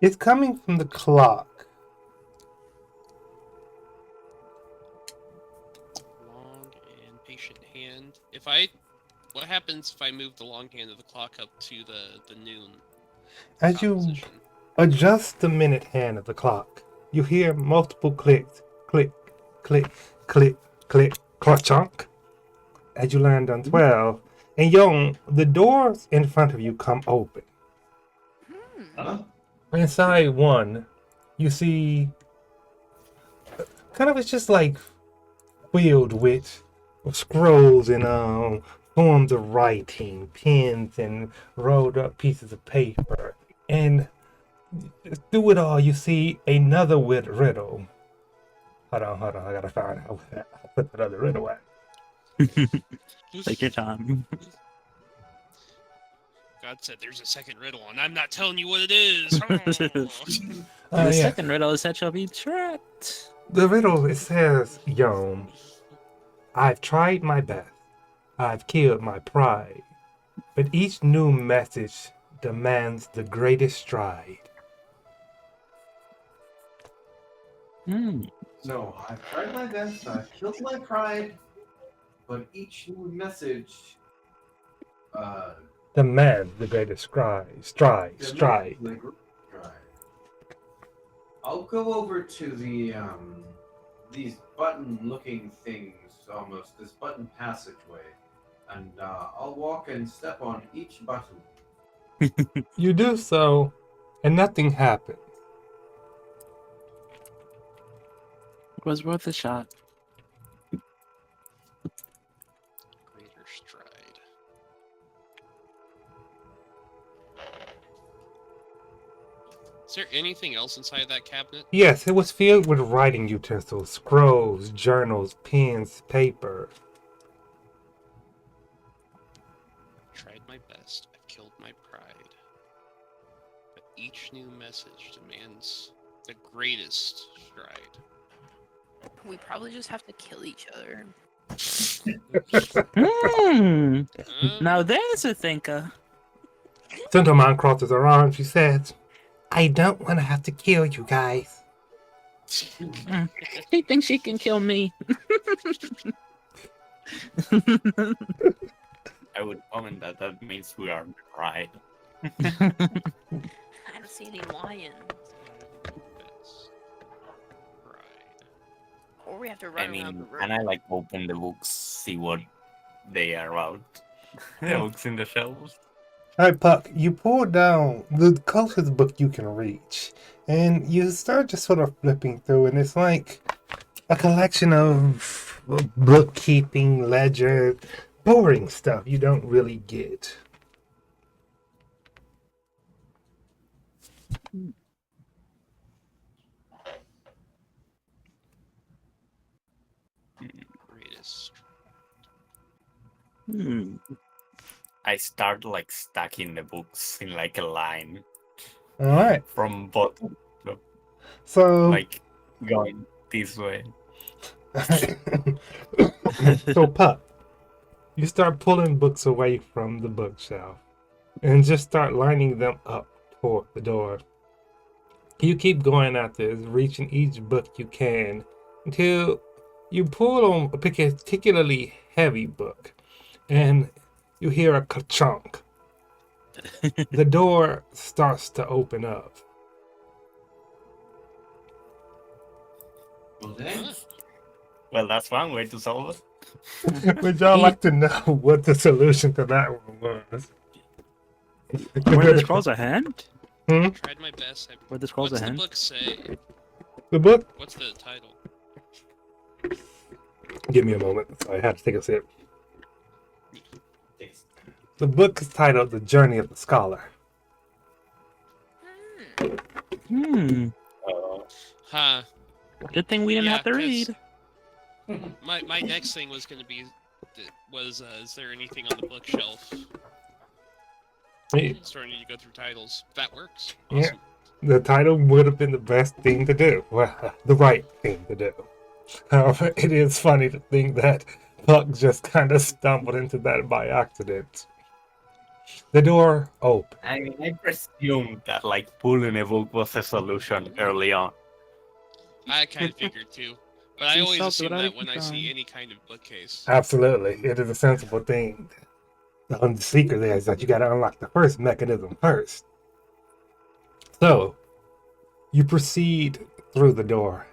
It's coming from the clock. Long and patient hand. What happens if I move the long hand of the clock up to the noon As you position? adjust the minute hand of the clock, you hear multiple clicks. Click, click, click, click, clunk. As you land on 12, and the doors in front of you come open. Huh? Inside one, you see it's just like filled with scrolls and forms of writing, pens, and rolled up pieces of paper. And through it all, you see another riddle. Hold on, I gotta find out where I put that other riddle at. Take your time. God said there's a second riddle, and I'm not telling you what it is. The Yeah. second riddle is that you'll be trapped. The riddle, it says, I've tried my best. I've killed my pride. But each new message demands the greatest stride. So I've tried my best. I've killed my pride, but each new message, Demands the greatest stride. demands the great stride. I'll go over to the these button-looking things, almost this button passageway. and I'll walk and step on each button. You do so, and nothing happens. It was worth a shot. Greater stride. Is there anything else inside that cabinet? Yes, it was filled with writing utensils, scrolls, journals, pens, paper. Tried my best. I've killed my pride. But each new message demands the greatest stride. We probably just have to kill each other. Now there's a thinker. Centomon crosses her arms. She says, I don't want to have to kill you guys. She thinks she can kill me. I would comment that that means we are right. I don't see any lions. Best pride. Or we have to I run around mean, the room. and I like open the books, see what they are about. The books in the shelves. Alright, Puck, you pull down the closest book you can reach, and you start just sort of flipping through, and it's like a collection of bookkeeping, ledger, boring stuff you don't really get. Greatest. I start like stacking the books in like a line Alright, from bottom, so... like going this way. So, Puck, you start pulling books away from the bookshelf and just start lining them up toward the door. You keep going at this, reaching each book you can until you pull on a particularly heavy book and you hear a ka-chunk. The door starts to open up. Well, then, Well, that's one way to solve it. Would y'all like to know what the solution to that one was? Were the scrolls a hand? Tried my best. Were the scrolls What's a the hand? book say? The book? What's the title? Give me a moment. I had to take a sip. The book is titled The Journey of the Scholar. Huh. Good thing we didn't have to 'cause read. My next thing was going to be, is there anything on the bookshelf? Starting to go through titles. That works. Awesome. Yeah, the title would have been the best thing to do. Well, the right thing to do. However, it is funny to think that Puck just kind of stumbled into that by accident. The door opened. I mean, I presumed that like pulling a book was a solution early on. I kind of figured too. But I You always solved it assume without that when I even see trying. any kind of bookcase. Absolutely, it is a sensible thing. The secret there is that you got to unlock the first mechanism first. So, you proceed through the door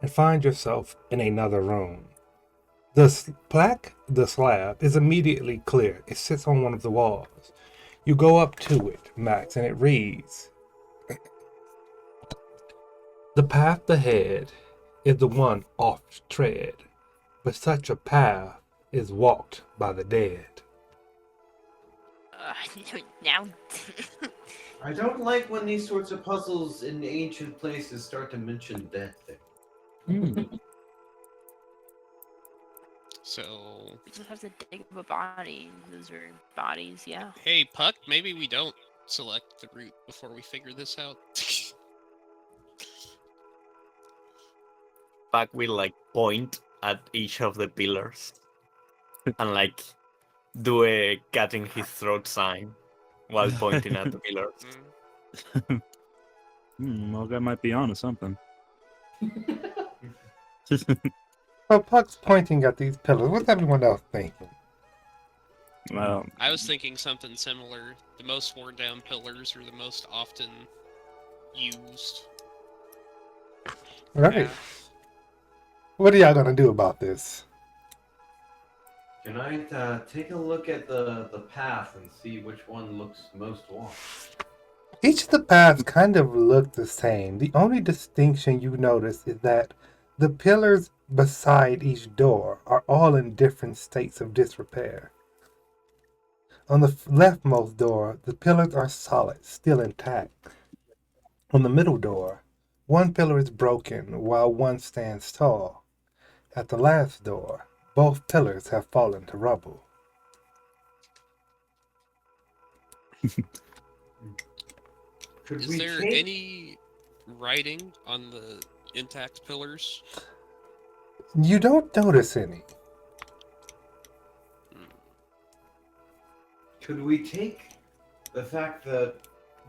and find yourself in another room. The slab is immediately clear. It sits on one of the walls. You go up to it, Max, and it reads, "The path ahead is the one oft tread, but such a path is walked by the dead." Now. I don't like when these sorts of puzzles in ancient places start to mention death. So, We just have to dig up a body. Those are bodies, yeah. hey, Puck, maybe we don't select the route before we figure this out. Back will like point at each of the pillars and like do a cutting his throat sign while pointing at the pillars. Well, that might be on to something. Well, Puck's pointing at these pillars. What's everyone else thinking? Well, I was thinking something similar. The most worn down pillars are the most often used. Right. What are y'all gonna do about this? Can I take a look at the path and see which one looks most walked? Each of the paths kind of look the same. The only distinction you notice is that the pillars beside each door are all in different states of disrepair. On the leftmost door, the pillars are solid, still intact. On the middle door, one pillar is broken while one stands tall. At the last door, both pillars have fallen to rubble. Is there any writing on the intact pillars? You don't notice any. Could we take the fact that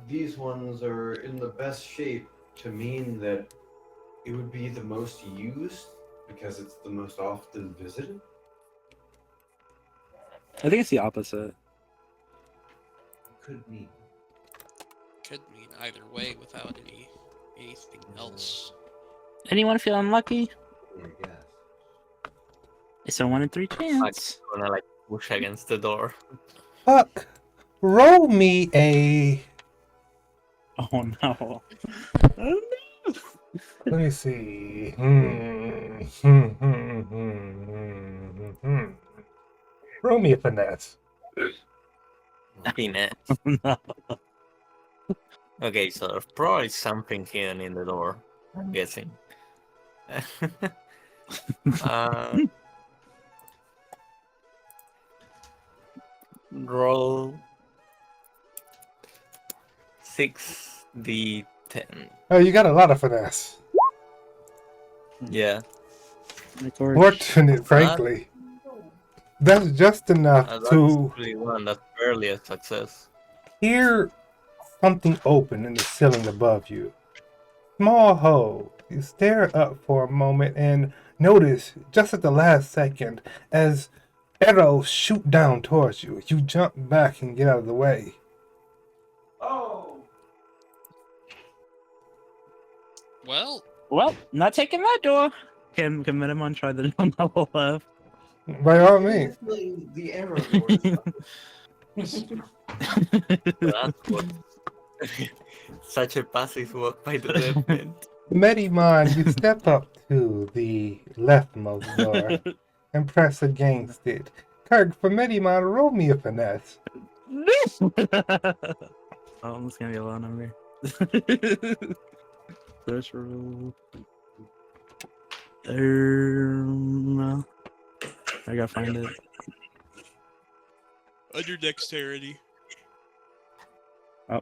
these ones are in the best shape to mean that it would be the most used because it's the most often visited? I think it's the opposite. Could mean. Could mean either way without anything else. Anyone feel unlucky? I guess. It's a 1 in 3 chance. I'm gonna like push against the door. Fuck! Roll me a. Oh no. Let me see. Roll me a finesse. Finesse. No. Okay, so there's probably something hidden in the door. I'm guessing. Roll 6d10. Oh, you got a lot of finesse. Yeah. Fortunate, frankly. That's just enough That's to really one. That's barely a success. hear something open in the ceiling above you. Small hole. You stare up for a moment and notice, just at the last second, as arrows shoot down towards you. You jump back and get out of the way. Oh! Well, Not taking that door. Can Metamon try the door on level left? By all means. The arrow That's what. Such a passive walk by the dead man. Medimon, you step up to the leftmost door and press against it. Kirk, for Medimon, roll me a finesse. Oh, it's gonna be a low number. First roll. I gotta find it. under dexterity. Oh.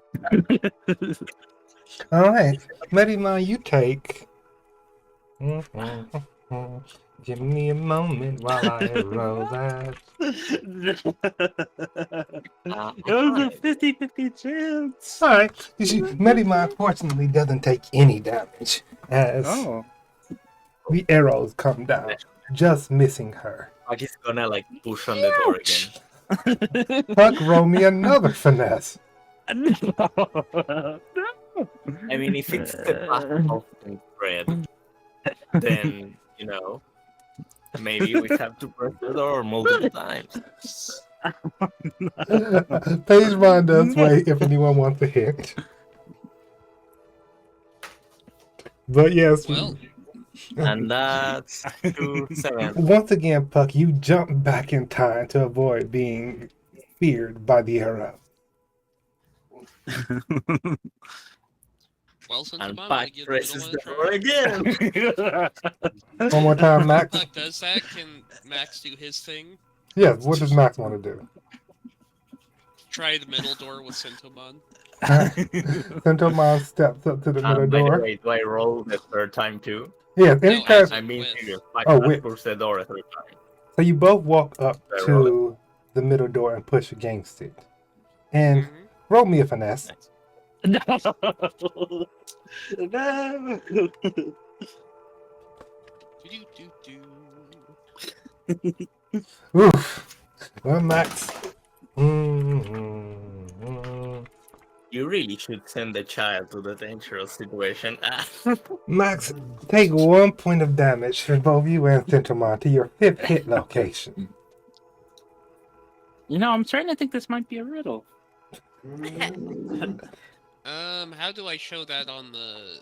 Alright, Medimon, you take. Give me a moment while I roll that. It was a 50-50 chance. Alright, you see, Medimon fortunately doesn't take any damage as the arrows come down, just missing her. I'm just gonna like push on the door again. Puck, roll me another finesse. No. I mean, if it's the path of the thread, then, you know, maybe we have to press the door multiple times. Pagemon does wait if anyone wants a hint. But yes. Well, And that's 2-7. Once again, Puck, you jump back in time to avoid being feared by the arrow. well, since And I'm Pac give presses the the door again. One more time, Max. Puck does that. Can Max do his thing? Yes, what does Max want to do? Try the middle door with Sentomon. Centomon steps up to the middle By the door. way, do I roll the third time too? Yes, No, anytime. I mean, With- serious. Oh, Like, with. push the door a third time. So you both walk up Do I to the middle door and push against it. And Mhm. roll me a finesse. No. No. Do-do-do-do. Oof. Well, Max. You really should send the child to the dangerous situation. Max, take 1 point of damage for both you and Centomon to your 5th hit location. You know, I'm starting to think this might be a riddle. How do I show that on the?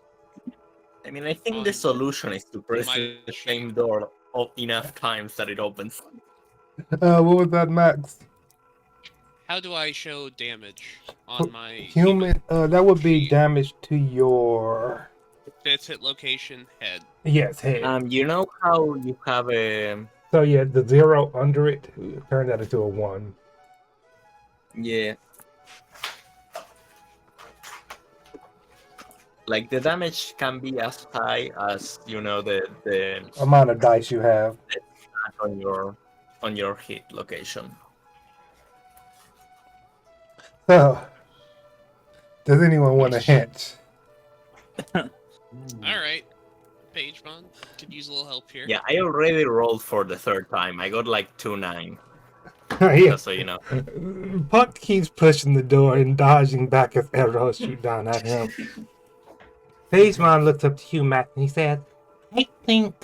I mean, I think On the solution is to press my the sheet. same door enough times that it opens. What was that, Max? How do I show damage on my Human, that would be sheet? damage to your... Fifth hit location, head. Yes, head. You know how you have a So yeah, the 0 under it, turn that into a 1. yeah. Like the damage can be as high as the Amount of dice you have. on your hit location. So, does anyone want a hint? All right, Pagemon could use a little help here. Yeah, I already rolled for the third time. I got like 2-9. Yeah. Just so you know. Puck keeps pushing the door and dodging back as arrows shoot down at him. Pagemon looks up to you, Matt, and he said, I think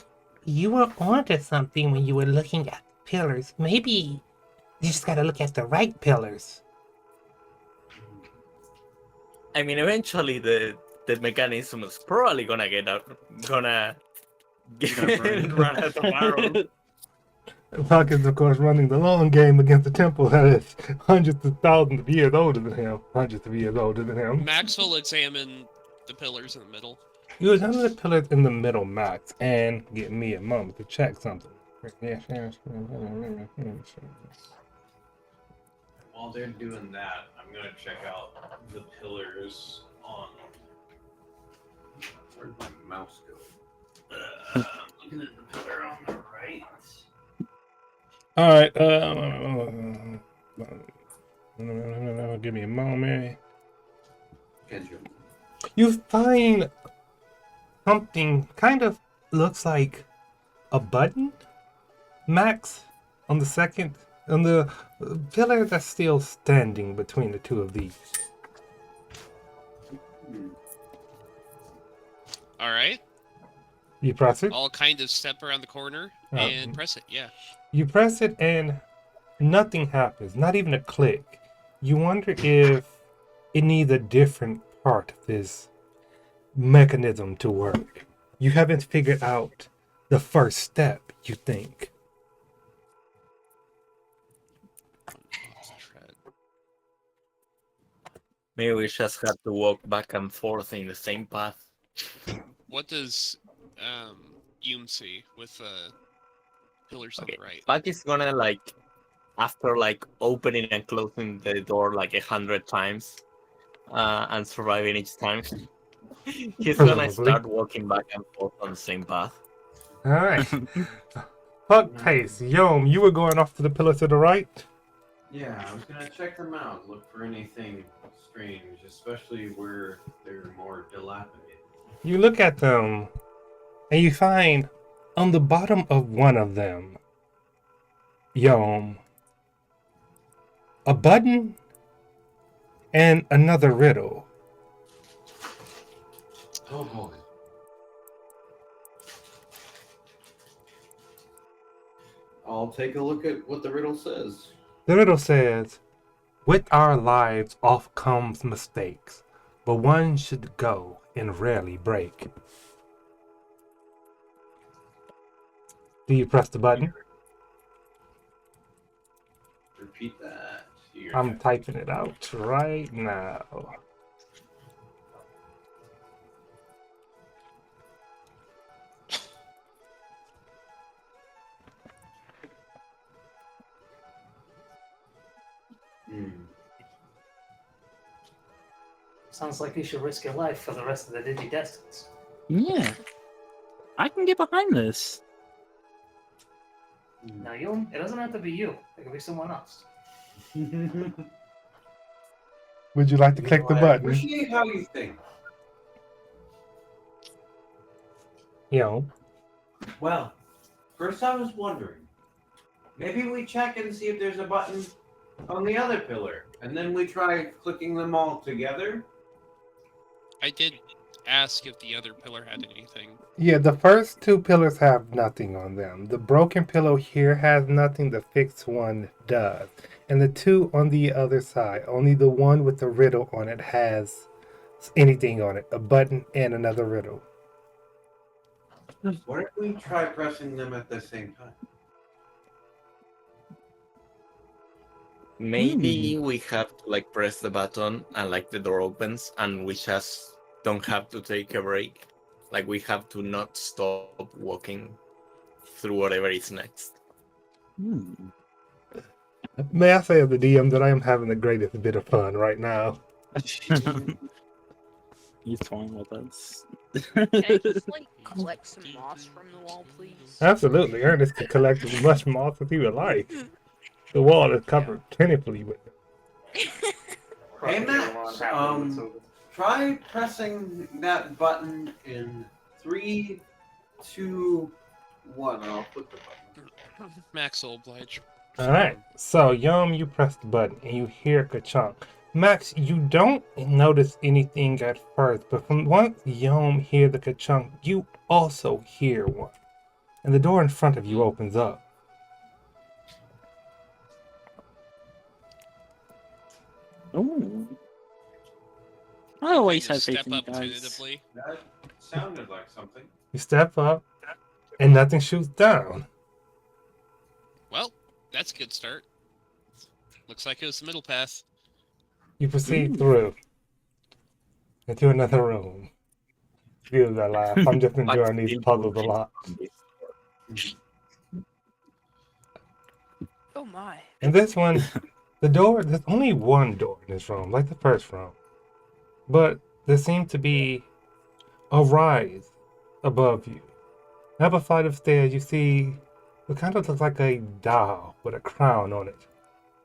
you were onto something when you were looking at the pillars. Maybe you just gotta look at the right pillars. I mean, eventually the mechanism is probably gonna get run out of arrows. Puck is, of course, running the long game against the temple that is hundreds of thousands of years older than him. Hundreds of years older than him. Max will examine the pillars in the middle. You examine the pillars in the middle, Max, and give me a moment to check something. While they're doing that, I'm gonna check out the pillars on. Where'd my mouse go? Looking at the pillar on the right. All right. Give me a moment. You find something kind of looks like a button, Max, on the pillar that's still standing between the two of these. All right. You press it. I'll kind of step around the corner and press it. Yeah. You press it and nothing happens, not even a click. You wonder if it needs a different part of this mechanism to work. You haven't figured out the first step, you think. Maybe we just have to walk back and forth in the same path. What does Hume see with pillars on the right? Buck is gonna after opening and closing the door 100 times, and surviving each time. He's gonna start walking back and forth on the same path. All right. Puck pace. Yom, you were going off to the pillar to the right? Yeah, I was gonna check them out, look for anything strange, especially where they're more dilapidated. You look at them, and you find on the bottom of one of them, Yom, a button and another riddle. Oh boy. I'll take a look at what the riddle says. The riddle says, with our lives oft comes mistakes, but one should go and rarely break. Do you press the button? Repeat that. I'm typing it out right now. Sounds like you should risk your life for the rest of the Digidestins. Yeah. I can get behind this. Now, it doesn't have to be you. It could be someone else. Would you like to click the I button? appreciate how you think. Well, first I was wondering, maybe we check and see if there's a button on the other pillar, and then we try clicking them all together. I did ask if the other pillar had anything. Yeah, the first two pillars have nothing on them. The broken pillow here has nothing, the fixed one does. And the two on the other side, only the one with the riddle on it has anything on it, a button and another riddle. What if we try pressing them at the same time? Maybe we have to like press the button and like the door opens and we just don't have to take a break. Like we have to not stop walking through whatever is next. May I say, as the DM, that I am having the greatest bit of fun right now. He's toying with us. Can I just like collect some moss from the wall, please? Absolutely, Ernest can collect as much moss as he would like. The wall is covered plentifully with it. Hey Max, try pressing that button in 3, 2, 1. I'll put the button. Max will oblige. Alright, so Yum, you press the button and you hear Ka-chunk. Max, you don't notice anything at first, but from once Yum hear the Ka-chunk, you also hear one. And the door in front of you opens up. Ooh. I always I have just faith step in you up guys. tentatively. That sounded like something. You step up and nothing shoots down. Well, that's a good start. Looks like it was the middle path. You proceed through into another room. Excuse that laugh. I'm just enjoying these puzzles a lot. Oh my. And this one, the door, there's only one door in this room, like the first room. But there seems to be a rise above you. Up a flight of stairs, you see what kind of looks like a doll with a crown on it,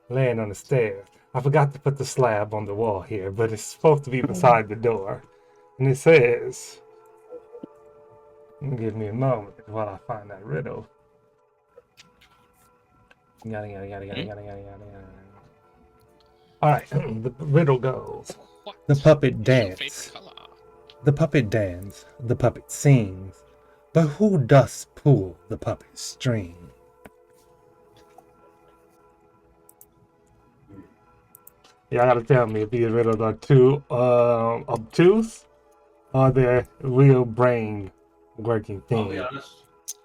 laying on the stairs. I forgot to put the slab on the wall here, but it's supposed to be beside the door. And it says, give me a moment while I find that riddle. Yada, yada, yada, yada, yada, yada, yada, yada. Alright, the riddle goes. What? The puppet What's your dance. favorite color? The puppet dance, the puppet sings, but who does pull the puppet string? Y'all gotta tell me if these riddles are too obtuse or they're real brain working I'll be things. honest.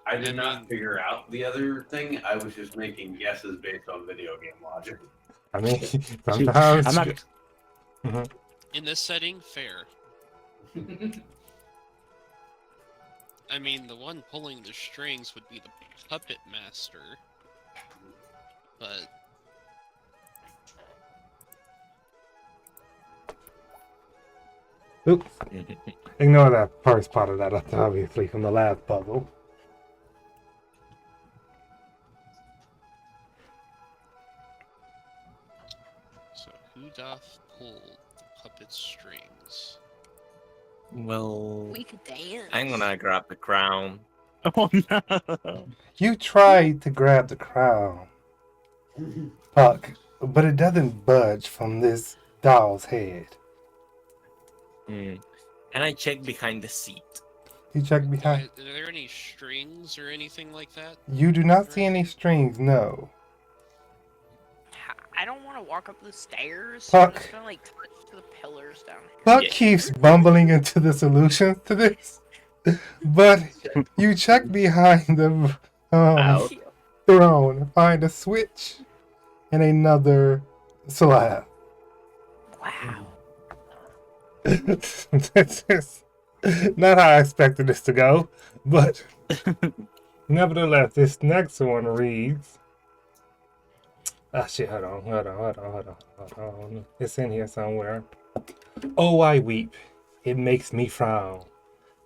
I did not figure out the other thing. I was just making guesses based on video game logic. I mean, sometimes. I'm not. Mhm. In this setting, fair. I mean, the one pulling the strings would be the puppet master. But Oops. Ignore that first part of that, that's obviously from the last puzzle. so who doth pull the puppet strings? Well, We could dance. I'm gonna grab the crown. Oh no. You tried to grab the crown, Puck, but it doesn't budge from this doll's head. And I check behind the seat. You check behind. Are there any strings or anything like that? You do not see any strings, no. I don't want to walk up the stairs. So I'm Fuck. just gonna like touch to the pillars down here. Puck Yeah. keeps bumbling into the solutions to this, but you check behind the Out. throne, find a switch and another slab. Wow. This is not how I expected this to go, but nevertheless, this next one reads. Ah, shit, hold on. It's in here somewhere. Oh, I weep, it makes me frown,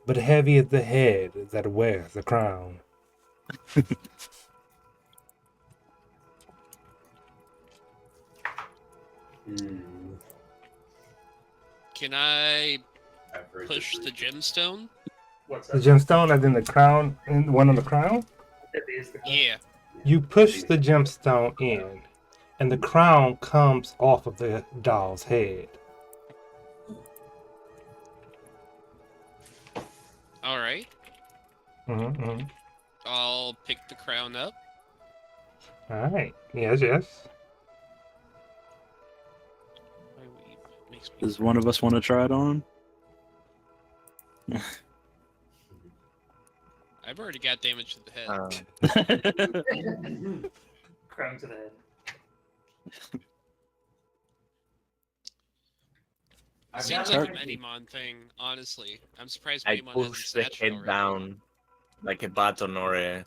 but heavy is the head that wears the crown. Can I I've heard push this the gemstone? What's The that? gemstone, as in the crown, and one on the crown? It is the Yeah. You push the gemstone in, and the crown comes off of the doll's head. All right. Mm-hmm. I'll pick the crown up. All right. Yes, yes. My weeb makes me Does one of us want to try it on? I've already got damage to the head. Crown to the head. Seems like a Medimon thing, honestly. I'm surprised I Medimon hasn't push the snatched it head already. down like a button or a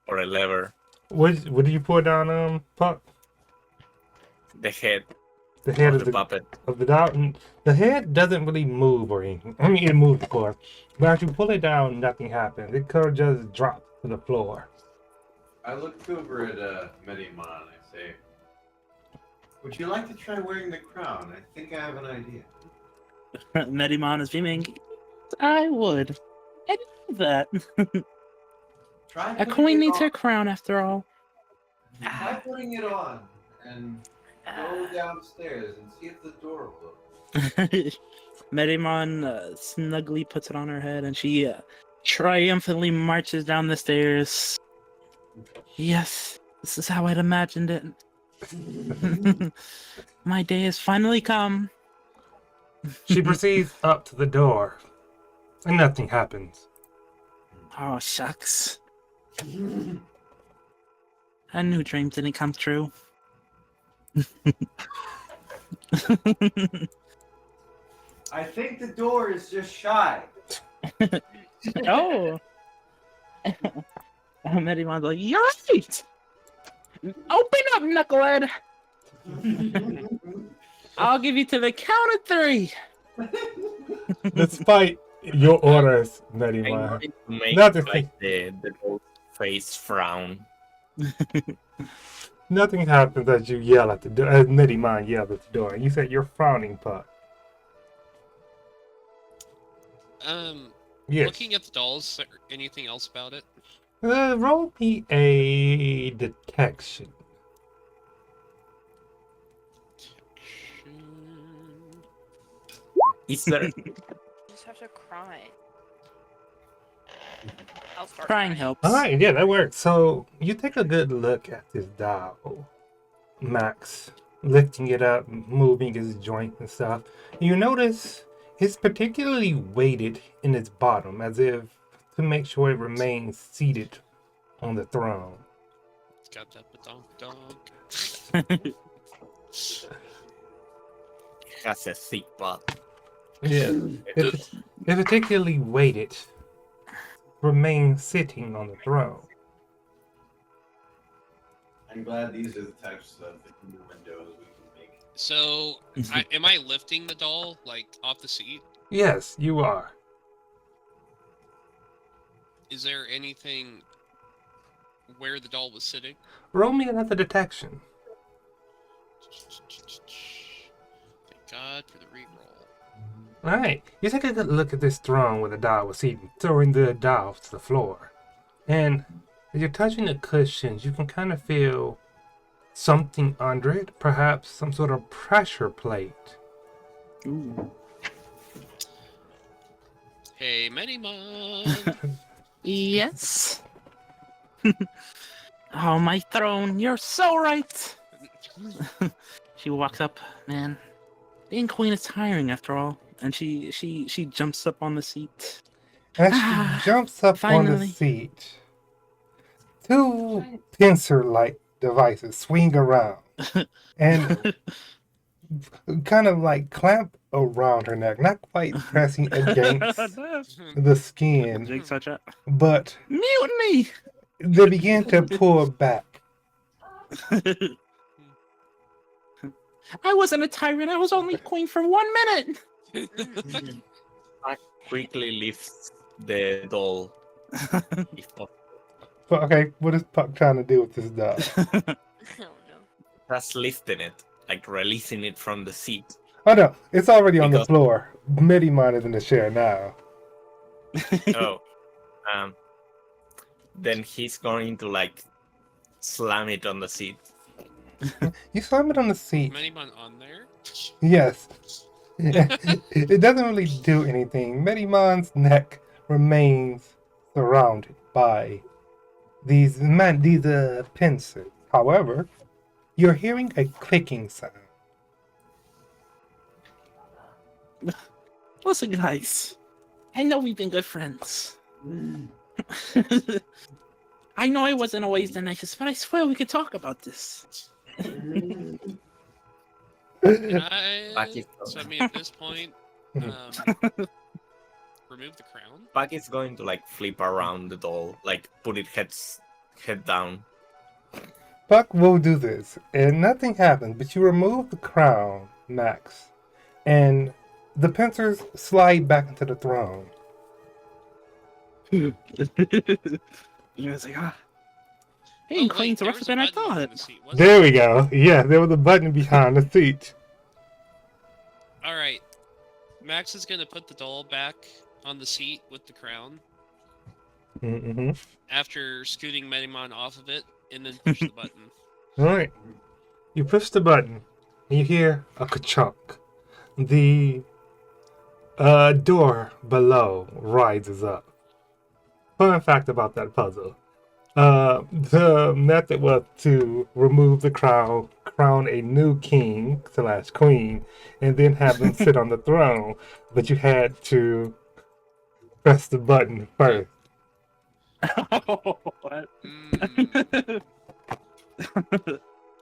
lever. What did you put down, Puck? The head The head of of the puppet. of the dog. The head doesn't really move or anything. I mean, it moves, of course. But as you pull it down, nothing happens. It could just drop to the floor. I looked over at Medimon and I say, "Would you like to try wearing the crown? I think I have an idea." Medimon is beaming. I would. I know that. Try A putting coin it needs her on. crown after all. Try putting it on and go downstairs and see if the door will open. Medimon snugly puts it on her head and she triumphantly marches down the stairs. Yes, this is how I'd imagined it. My day has finally come. She proceeds up to the door, and nothing happens. Oh, shucks. A new dream didn't come true. I think the door is just shy. Oh. Medimon's like, you're right! Open up, knucklehead! I'll give you to the count of 3. Despite your orders, I Medimon. wanted to make Nothing. like the ghost face frown. Nothing happens as you yell at the door. As Medimon yells at the door. You said you're frowning, Puck. Yes. Looking at the dolls, is there anything else about it? Roll me a detection. Is there You just have to cry. I'll start Crying helps. All right, yeah, that works. So you take a good look at this doll, Max, lifting it up, moving its joints and stuff. You notice it's particularly weighted in its bottom, as if to make sure it remains seated on the throne. It's got that badonk-donk. has a thick butt? Yeah, it's particularly weighted, remains sitting on the throne. I'm glad these are the types of new windows we can make. So, am I lifting the doll, like, off the seat? Yes, you are. Is there anything where the doll was sitting? Roll me another detection. Thank God for the reroll. Alright, you take a good look at this throne where the doll was seated, throwing the doll to the floor. And as you're touching the cushions, you can kind of feel something under it, perhaps some sort of pressure plate. Ooh. Hey, Medimon! Yes. Oh, my throne, you're so right. She walks up, man. Being queen is tiring after all. And she jumps up on the seat. As she jumps up on the finally. seat, 2 pincer-like devices swing around and kind of like clamp around her neck, not quite pressing against the skin, Jake's such a but mutiny. they begin to pull back. I wasn't a tyrant. I was only queen for 1 minute. I quickly lifts the doll. If possible. But okay, what is Puck trying to do with this doll? Oh no. Just lifting it, like releasing it from the seat. Oh no, it's already on the Because- floor. Medimon is in the chair now. Oh, then he's going to like slam it on the seat. You slam it on the seat. Medimon on there? Yes. It doesn't really do anything. Medimon's neck remains surrounded by these pincers. However, you're hearing a clicking sound. Listen, guys. I know we've been good friends. I know I wasn't always the nicest, but I swear we could talk about this. Can I, so I mean, at this point, remove the crown? Pac is going to like flip around the doll, like put it head down. Buck will do this, and nothing happens, but you remove the crown, Max, and the pincers slide back into the throne. You was like, ah. Hey, Oh, Queen's there rougher was a than I button on thought. the seat, wasn't There there? we go. Yeah, there was a button behind the seat. Alright. Max is gonna put the doll back on the seat with the crown Mm-hmm. after scooting Medimon off of it and then push the button. All right. You push the button, and you hear a ka-chunk. The door below rises up. Fun fact about that puzzle. The method was to remove the crown a new king / queen, and then have them sit on the throne. But you had to press the button first. What?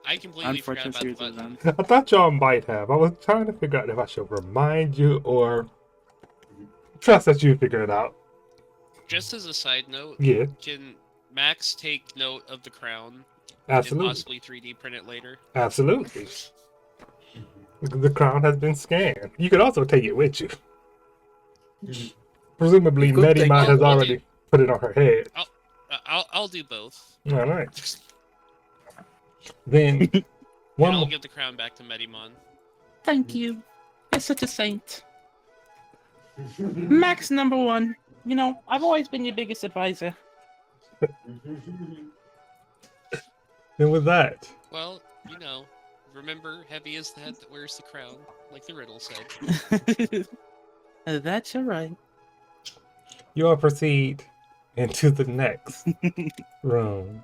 I completely forgot Unfortunate about the series of button. events. I thought y'all might have. I was trying to figure out if I should remind you or trust that you figure it out. Just as a side note, Yeah, can Max take note of the crown absolutely. and possibly 3D print it later? Absolutely. The crown has been scanned. You could also take it with you. Presumably, You could take Medimon it. has I'll already put it on her head. I'll do both. All right. Then, And one I'll more. give the crown back to Medimon. Thank you. You're such a saint. Max #1. You know, I've always been your biggest advisor. Then with that, Well, you know, remember, heavy is the head that wears the crown, like the riddle said. That's all right. you all proceed into the next room.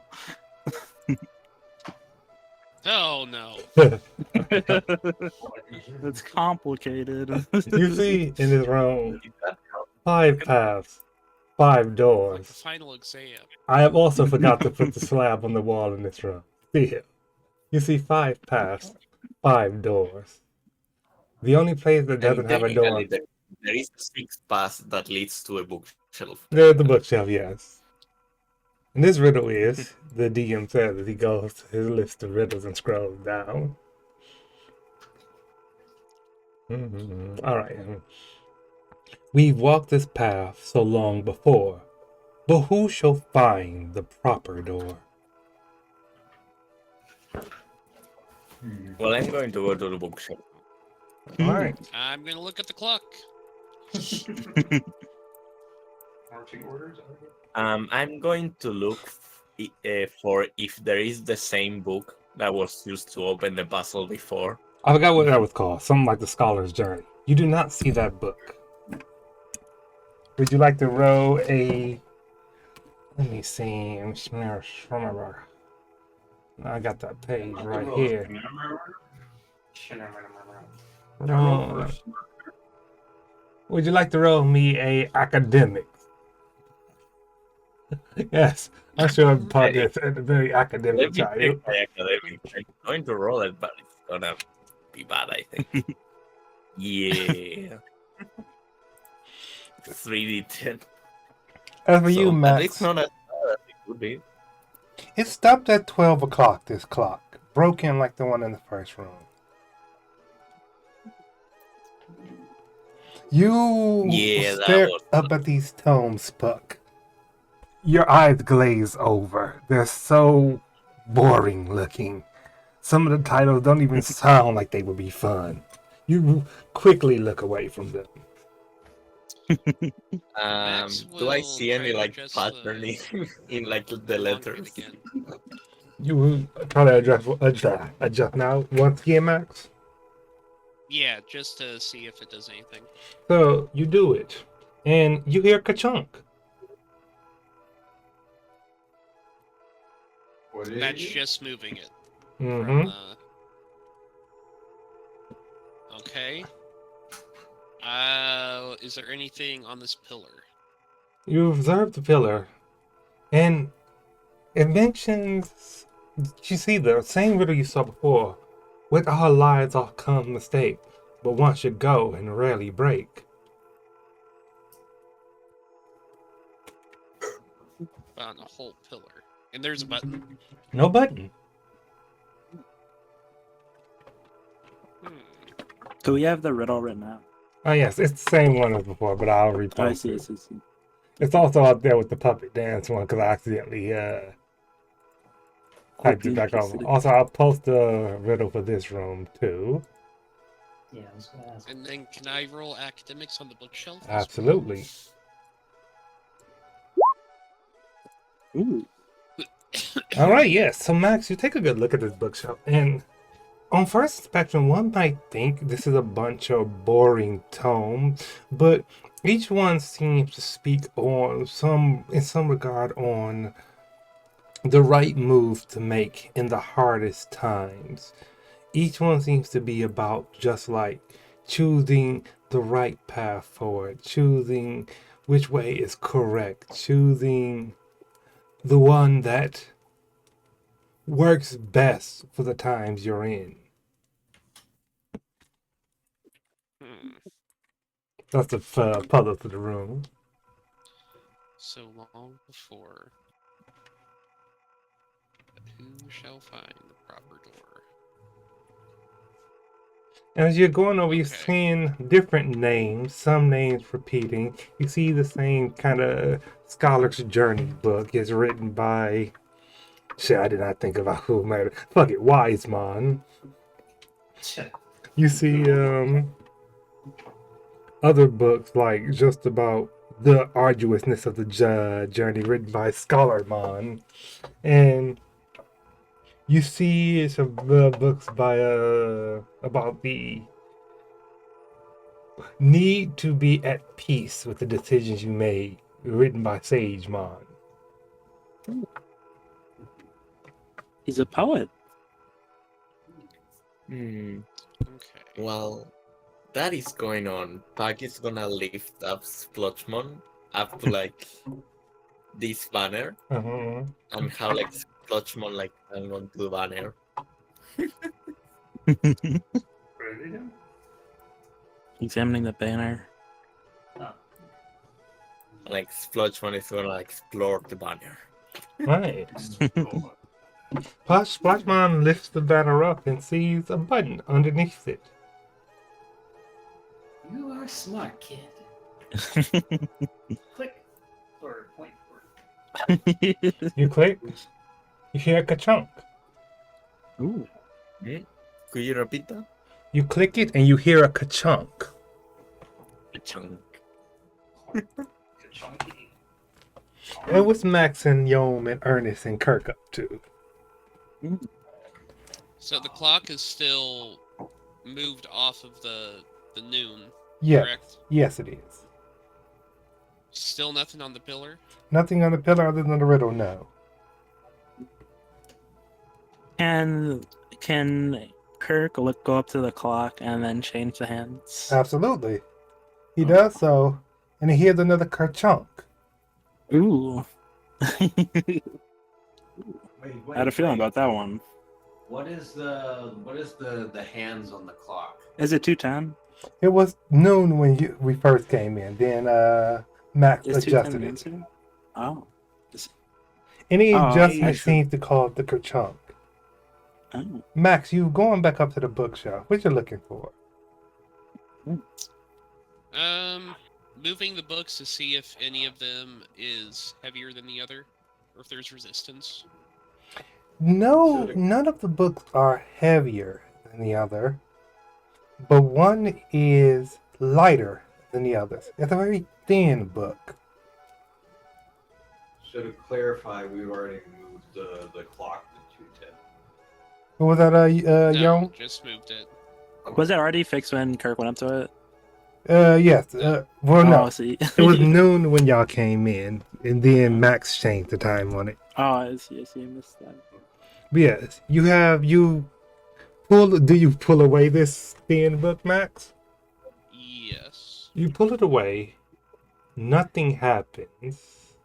Oh no. It's complicated. You see in this room 5 paths, 5 Like doors. the final exam. I have also forgot to put the slab on the wall in this room. See here. You see 5 paths, 5 doors. The only place that doesn't And have a door. technically, there is a 6th path that leads to a bookshelf. There's the bookshelf, yes. And this riddle is, the DM says as he goes to his list of riddles and scrolls down. All right. We've walked this path so long before, but who shall find the proper door? Well, I'm going to go to the bookshelf. All right. I'm gonna look at the clock. Marching orders? I'm going to look for if there is the same book that was used to open the puzzle before. I forgot what that was called. Something like the Scholar's Journey. You do not see that book. Would you like to roll a... Let me see. Remember. I got that page right here. Would you like to roll me a academic? Yes, I'm sure I'm part this at a very academic Let me child. check my academic. I'm going to roll it, but it's gonna be bad, I think. Yeah. 3d10. As for you, So, Max, it's not as bad as it could be. it stopped at 12 o'clock, this clock. Broken like the one in the first room. You Yeah, that stare was up at these tomes, Puck. Your eyes glaze over. They're so boring looking. Some of the titles don't even sound like they would be fun. You quickly look away from them. Max Do I will see try any to like address pattern in like the long letters? print again. You will try to adjust now once again, Max. Yeah, just to see if it does anything. So you do it. and you hear ka-chunk. What is That's it? just moving it. Mm-hmm. Okay. Is there anything on this pillar? You observe the pillar, and it mentions, you see the same riddle you saw before. With our lives all come mistake, but one should go and rarely break. On a whole pillar. And there's a button. No button. Do we have the riddle written out? Oh yes, it's the same one as before, but I'll repost Oh, I see, I it. see, I see. It's also up there with the puppet dance one because I accidentally typed it back over. Also, I'll post the riddle for this room too. Yeah, I was gonna ask. And then can I roll academics on the bookshelf? as well? Absolutely. Ooh. All right, yes. So Max, you take a good look at this bookshelf, and on first inspection, one might think this is a bunch of boring tomes, but each one seems to speak on in some regard, on the right move to make in the hardest times. Each one seems to be about just like choosing the right path forward, choosing which way is correct, choosing the one that works best for the times you're in. That's the puzzle to the room. So long before. But who shall find the proper door? And as you're going over, you're Okay. seeing different names, some names repeating. You see the same kind of scholar's journey book is written by. Shit, I did not think about who made it. Fuck it, Wiseman. You see other books like just about the arduousness of the journey written by Scholarmon. And you see some books by about the need to be at peace with the decisions you made, written by Sagemon. He's a poet. Hmm. Okay. Well, that is going on. Pac is gonna lift up Splotchmon up to like this banner Uh-huh. and have like Splotchmon like hang on to the banner. What are they doing? Examining the banner. Oh. Like Splotchmon is gonna like explore the banner. Right. Splashmon lifts the banner up and sees a button underneath it. You are a smart kid. Click or point. You click, you hear ka-chunk. Ooh. Could you repeat that? You click it and you hear a ka-chunk. Chunk. Chunky. It was Max and Yom and Ernest and Kirk up to. So the clock is still moved off of the noon, Yeah. correct? Yes, it is. Still nothing on the pillar? Nothing on the pillar other than the riddle, no. Can Kirk go up to the clock and then change the hands? Absolutely. He does so, and he hears another ka-chunk. Ooh. Wait, I had a feeling about that one. What is the hands on the clock? Is it 2:10? It was noon when we first came in. Then Max Is 2:10 adjusted the it. answer? Oh. Any Oh, adjustment yeah. seems to call it the ka-chunk. Oh. Max, you going back up to the bookshelf. What you looking for? Moving the books to see if any of them is heavier than the other, or if there's resistance. No, none of the books are heavier than the other, but one is lighter than the others. It's a very thin book. So to clarify, we've already moved the clock to 2:10. What was that, No, Yom? just moved it. Was it already fixed when Kirk went up to it? Yes. Well, Oh, no. I see. It was noon when y'all came in, and then Max changed the time on it. Oh, I see. I missed that. But yes, you pull. Do you pull away this thin book, Max? Yes. You pull it away. Nothing happens.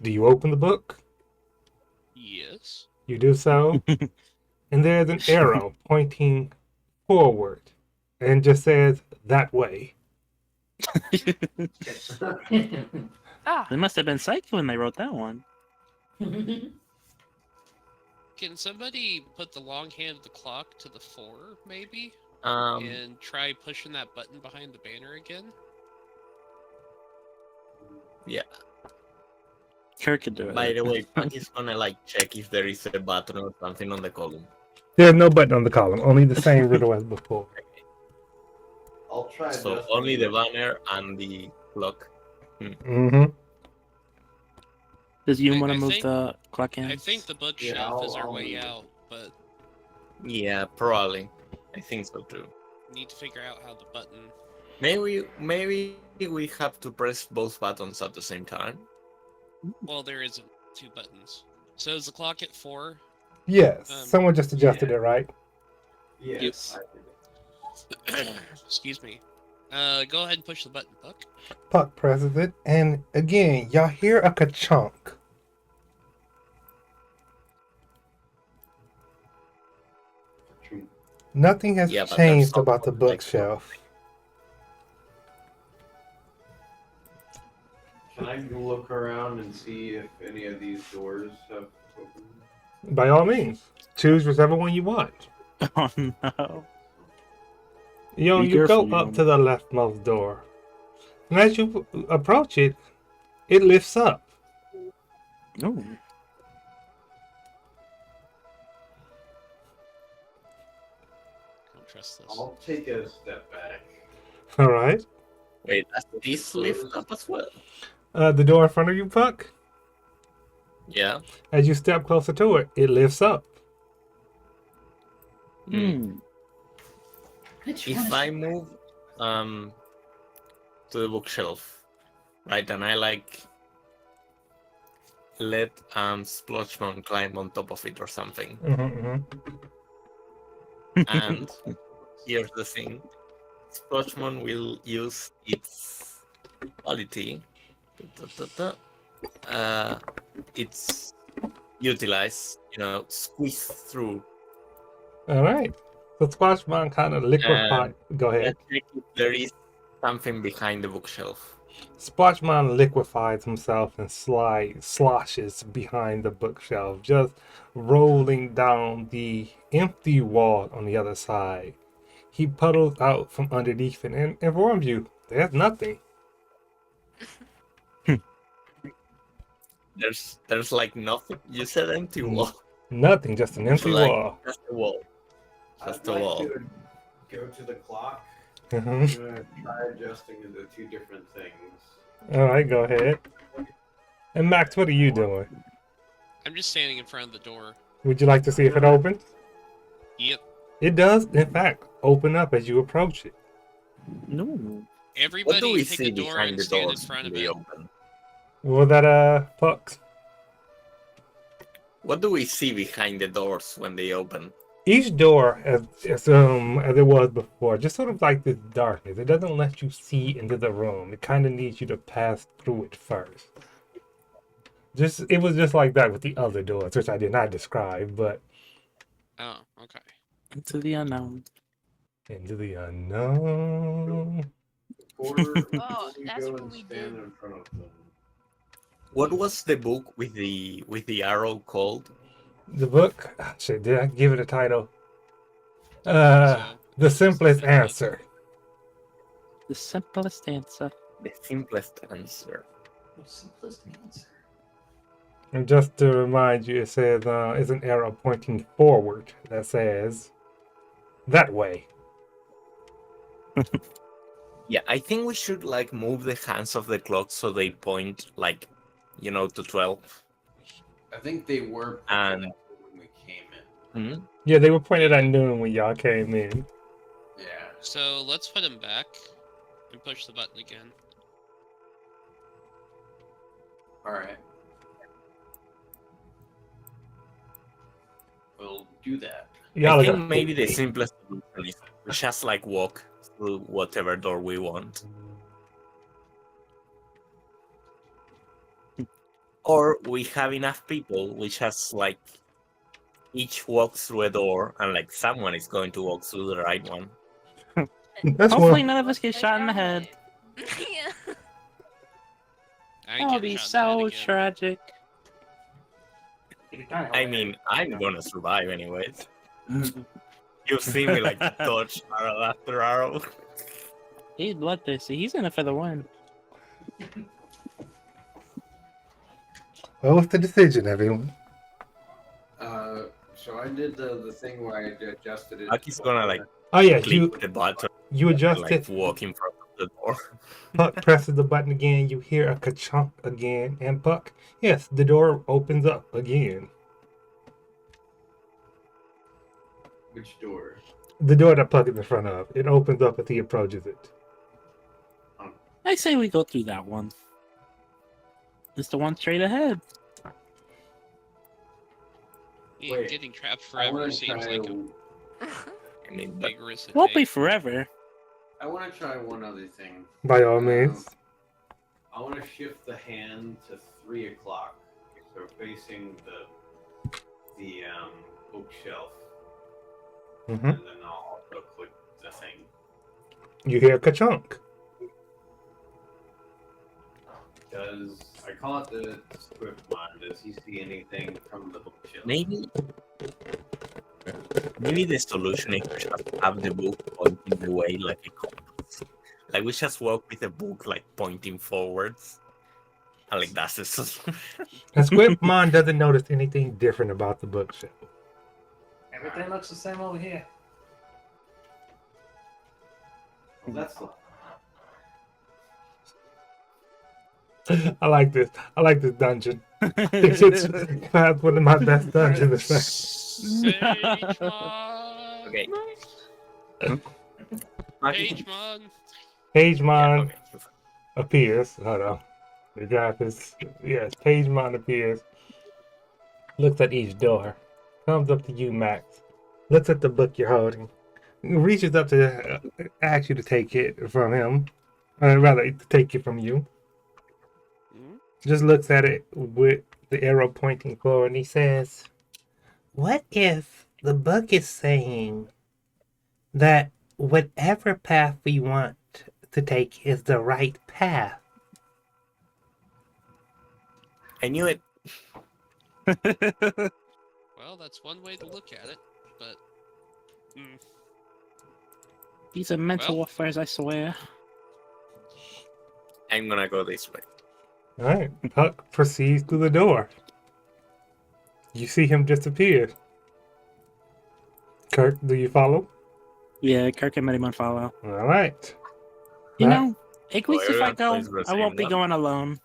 Do you open the book? Yes. You do so, and there's an arrow pointing forward, and just says that way. Ah, They must have been psycho when they wrote that one. Can somebody put the long hand of the clock to the 4, maybe? And try pushing that button behind the banner again? Yeah. Kirk could do it. By the way, Punk is gonna like check if there is a button or something on the column. There's no button on the column, only the same riddle as before. I'll try. So adjusting only the it. banner and the clock. Mm-hmm. Does you I- want to I move think- the clock in? I think the bookshelf is our way out, but Yeah, probably. I think so too. need to figure out how the button. Maybe we have to press both buttons at the same time. Well, there isn't 2 buttons. So is the clock at 4? Yes, Um, someone just adjusted it, right? Yes. Excuse me. Go ahead and push the button, Puck. Puck presses it, and again, y'all hear a ka-chunk. Nothing has Yeah, but changed there's about the something like- bookshelf. Can I look around and see if any of these doors have opened? By all means, choose whichever one you want. Oh no. You Be you go careful, up Yon. to the leftmost door, and as you approach it, it lifts up. Oh. Don't trust this. I'll take a step back. All right, Wait, does this lift up as well? the door in front of you, Puck. Yeah. As you step closer to it, it lifts up. Hmm. Which If one? I move to the bookshelf, right, and I like let Splotchmon climb on top of it or something. Mm-hmm. And here's the thing. Splotchmon will use its quality. It's utilize, squeeze through. All right. So Squashmon kind of liquefied. Go ahead. Let's check if there is something behind the bookshelf. Splotchmon liquefies himself and sloshes behind the bookshelf, just rolling down the empty wall on the other side. He puddles out from underneath it and informs you there's nothing. There's like nothing. You said empty wall. Nothing, just an empty Like, wall. Just a wall. Just I'd a like wall. to go to the clock. Mhm. I'm gonna try adjusting into 2 different things. All right, go ahead. And Max, what are you doing? I'm just standing in front of the door. Would you like to see if it opens? Yep. It does, in fact, open up as you approach it. No. What do Everybody we pick see a door behind and the stand in doors front when of they it. open? Was that Puck? What do we see behind the doors when they open? Each door, as it was before, just sort of like this darkness. It doesn't let you see into the room. It kind of needs you to pass through it first. It was just like that with the other doors, which I did not describe, but Oh, okay. Into the unknown. into the unknown. Before Oh, we that's go what and we stand did. in front of them. What was the book with the arrow called? The book. Shit, did I give it a title? So, The Simplest Answer. The simplest answer. The simplest answer. Simplest answer. And just to remind you, it says it's an arrow pointing forward that says that way. Yeah, I think we should like move the hands of the clock so they point like, to 12. I think they were And- pointed at when we came in. Hmm? Yeah, they were pointed at noon when y'all came in. Yeah. So let's put him back. And push the button again. Alright. We'll do that. Y'all I are think gonna maybe hate the me. simplest solution is we just like walk through whatever door we want. Or we have enough people which has like each walks through a door and like someone is going to walk through the right one. That's Hopefully one. none of us get shot in the head. Yeah. I That would get be shot in the so head again. tragic. It'd be kinda I hilarious. mean, I'm gonna survive anyways. You see me like dodge arrow after arrow. He's bloodthirsty. He's in it for the win. Well, what's the decision, everyone? So I did the thing where I adjusted it. Aki's gonna like Oh yeah, click the button you and adjust like it. walk in front of the door. Puck presses the button again. You hear a ka-chunk again, and Puck, yes, the door opens up again. Which door? The door that Puck is in front of. It opens up as he approaches it. I say we go through that one. It's the one straight ahead. Yeah, Wait, getting trapped I forever wanna seems try. like a I mean, but vigorous Won't be attack. forever. I want to try one other thing. By all means. I want to shift the hand to 3 o'clock, so facing the bookshelf, Mm-hmm. and then I'll also click the thing. You hear ka-chunk. Does I call it the Swiftmon? Does he see anything from the bookshelf? maybe the solution is to just have the book pointing the way like a compass. Like we just walk with the book like pointing forwards. And like that's the solution. And Squidmon doesn't notice anything different about the bookshelf. Everything looks the same over here. Well, that's the I like this. I like this dungeon. It's perhaps one of my best dungeons. Sagemon! Okay. Sagemon! Pagemon okay. appears. Hold on. The graph is, yes, Pagemon appears. Looks at each door. Comes up to you, Max. Looks at the book you're holding. Reaches up to ask you to take it from him. Or rather, to take it from you. Just looks at it with the arrow pointing forward, and he says, What if the book is saying that whatever path we want to take is the right path? I knew it. Well, that's one way to look at it, but These are mental Well. affairs, I swear. I'm gonna go this way. alright, Puck proceeds through the door. You see him disappear. Kirk, do you follow? Yeah, Kirk and Medimon follow. Alright. You Matt? know, at least if I go, everyone plays the I won't same be one. going alone.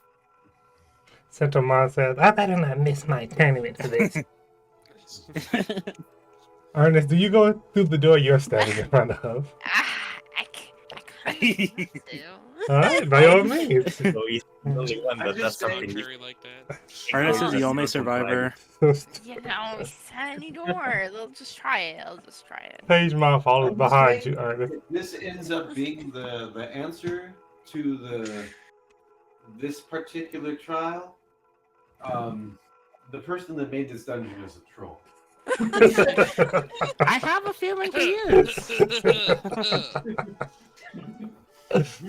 Centomon says, I better not miss my tournament for this. Ernest, do you go through the door you're standing in front of? I kind of do. Alright, by all means. So he's the only one that I'm does just something voluntary like that. Ernest is the That's only not survivor. You know, any door. They'll just try it. I'll just try it. Pagemon follows I'm behind saying you, Ernest. This ends up being the answer to this particular trial. The person that made this dungeon is a troll. I have a feeling he is.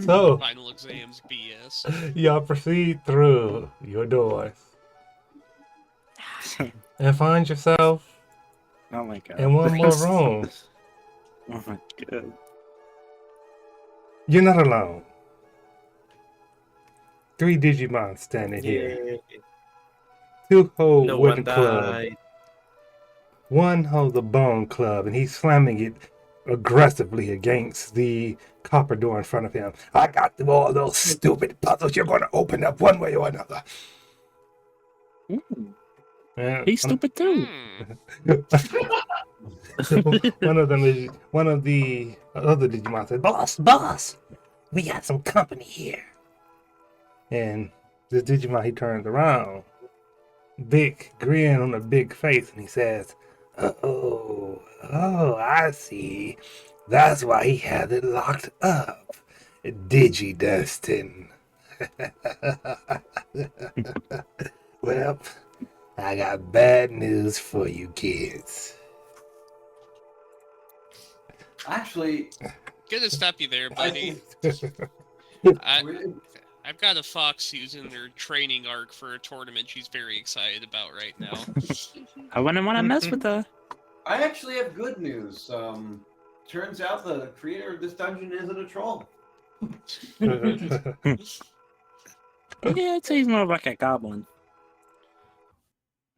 So, Final exams BS. y'all proceed through your doors and find yourself Oh my god. in one more room. Oh my god. You're not alone. 3 Digimon standing here. 2 hold No wooden one club. died. 1 holds a bone club, and he's slamming it aggressively against the copper door in front of him. I got through all those stupid puzzles you're going to open up one way or another. And He's stupid too. one of the other Digimon says, Boss, We got some company here. And this Digimon, he turns around, big grin on a big face, and he says, oh, I see. That's why he had it locked up. Digi-Destin. Well, I got bad news for you kids. Actually, Gonna stop you there, buddy. I've got a fox who's in their training arc for a tournament she's very excited about right now. I wouldn't want to mess with her. I actually have good news. Turns out the creator of this dungeon isn't a troll. Yeah, I'd say he's more of like a goblin.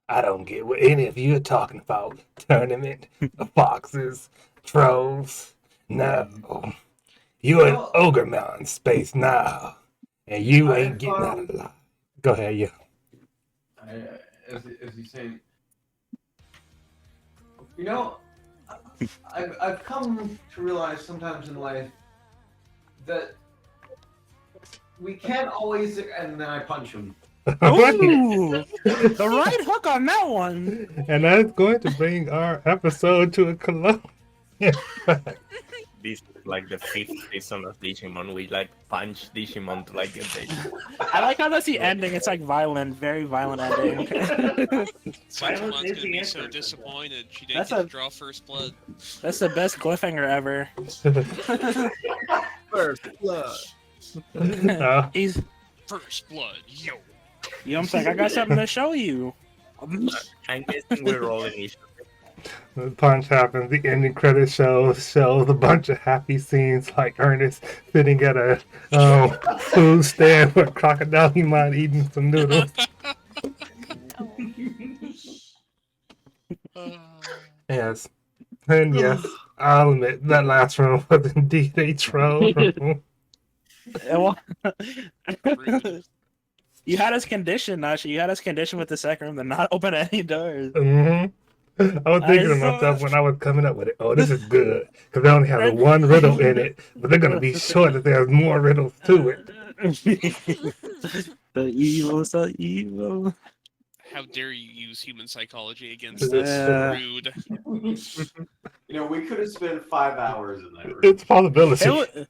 I don't get what any of you are talking about. Tournament, foxes, trolls. No. You're an Ogremon space now. And you ain't getting out alive. Go ahead, yeah. As he's saying, you know, I've come to realize sometimes in life that we can't always, and then I punch him. Ooh, the right hook on that one. And that's going to bring our episode to a close. This is like the 5th season of Digimon. We like punch Digimon to like get there. I like how that's the ending. It's like violent, very violent ending. Someone's gonna be so disappointed she didn't That's get a- to draw first blood. That's the best cliffhanger ever. First blood. He's, First blood, yo. you know, I'm like, I got something to show you. I'm guessing we're rolling each. The punch happens, the ending credits shows a bunch of happy scenes like Ernest sitting at a food stand with Crocodile Humon eating some noodles. Yes. And yes, I'll admit that last room was indeed a troll room. You had us conditioned, Nashi. You had us conditioned with the second room to not open any doors. Mm-hmm. I was thinking to myself when I was coming up with it, oh, this is good. Because they only have the one riddle in it, but they're going to be sure that there's more riddles to it. The evil, so evil. How dare you use human psychology against us? Rude. You know, we could have spent 5 hours in that room. It's a possibility.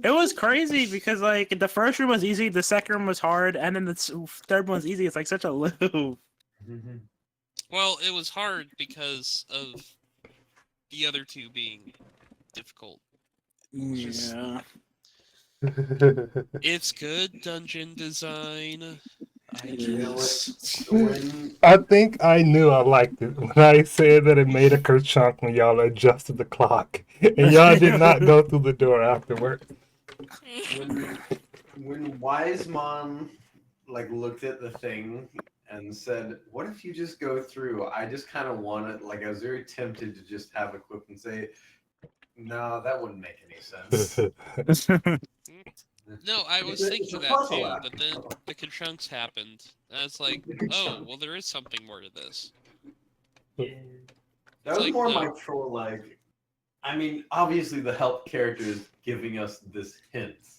It was crazy because, like, the first room was easy, the second room was hard, and then the third one was easy. It's like such a loop. Well, it was hard because of the other two being difficult. Yeah. It's good dungeon design. You know what? When I think I knew I liked it when I said that it made a kerchunk when y'all adjusted the clock. And y'all did not go through the door afterward. when Wisemon like looked at the thing and said, "What if you just go through?" I just kind of wanted, like, I was very tempted to just have a quip and say, "No, that wouldn't make any sense." No, I was It's thinking a that puzzle too, act. but then the Kachunks happened. And it's like, oh, well, there is something more to this. That was like, more no. my troll, like, I mean, obviously the help character is giving us this hint.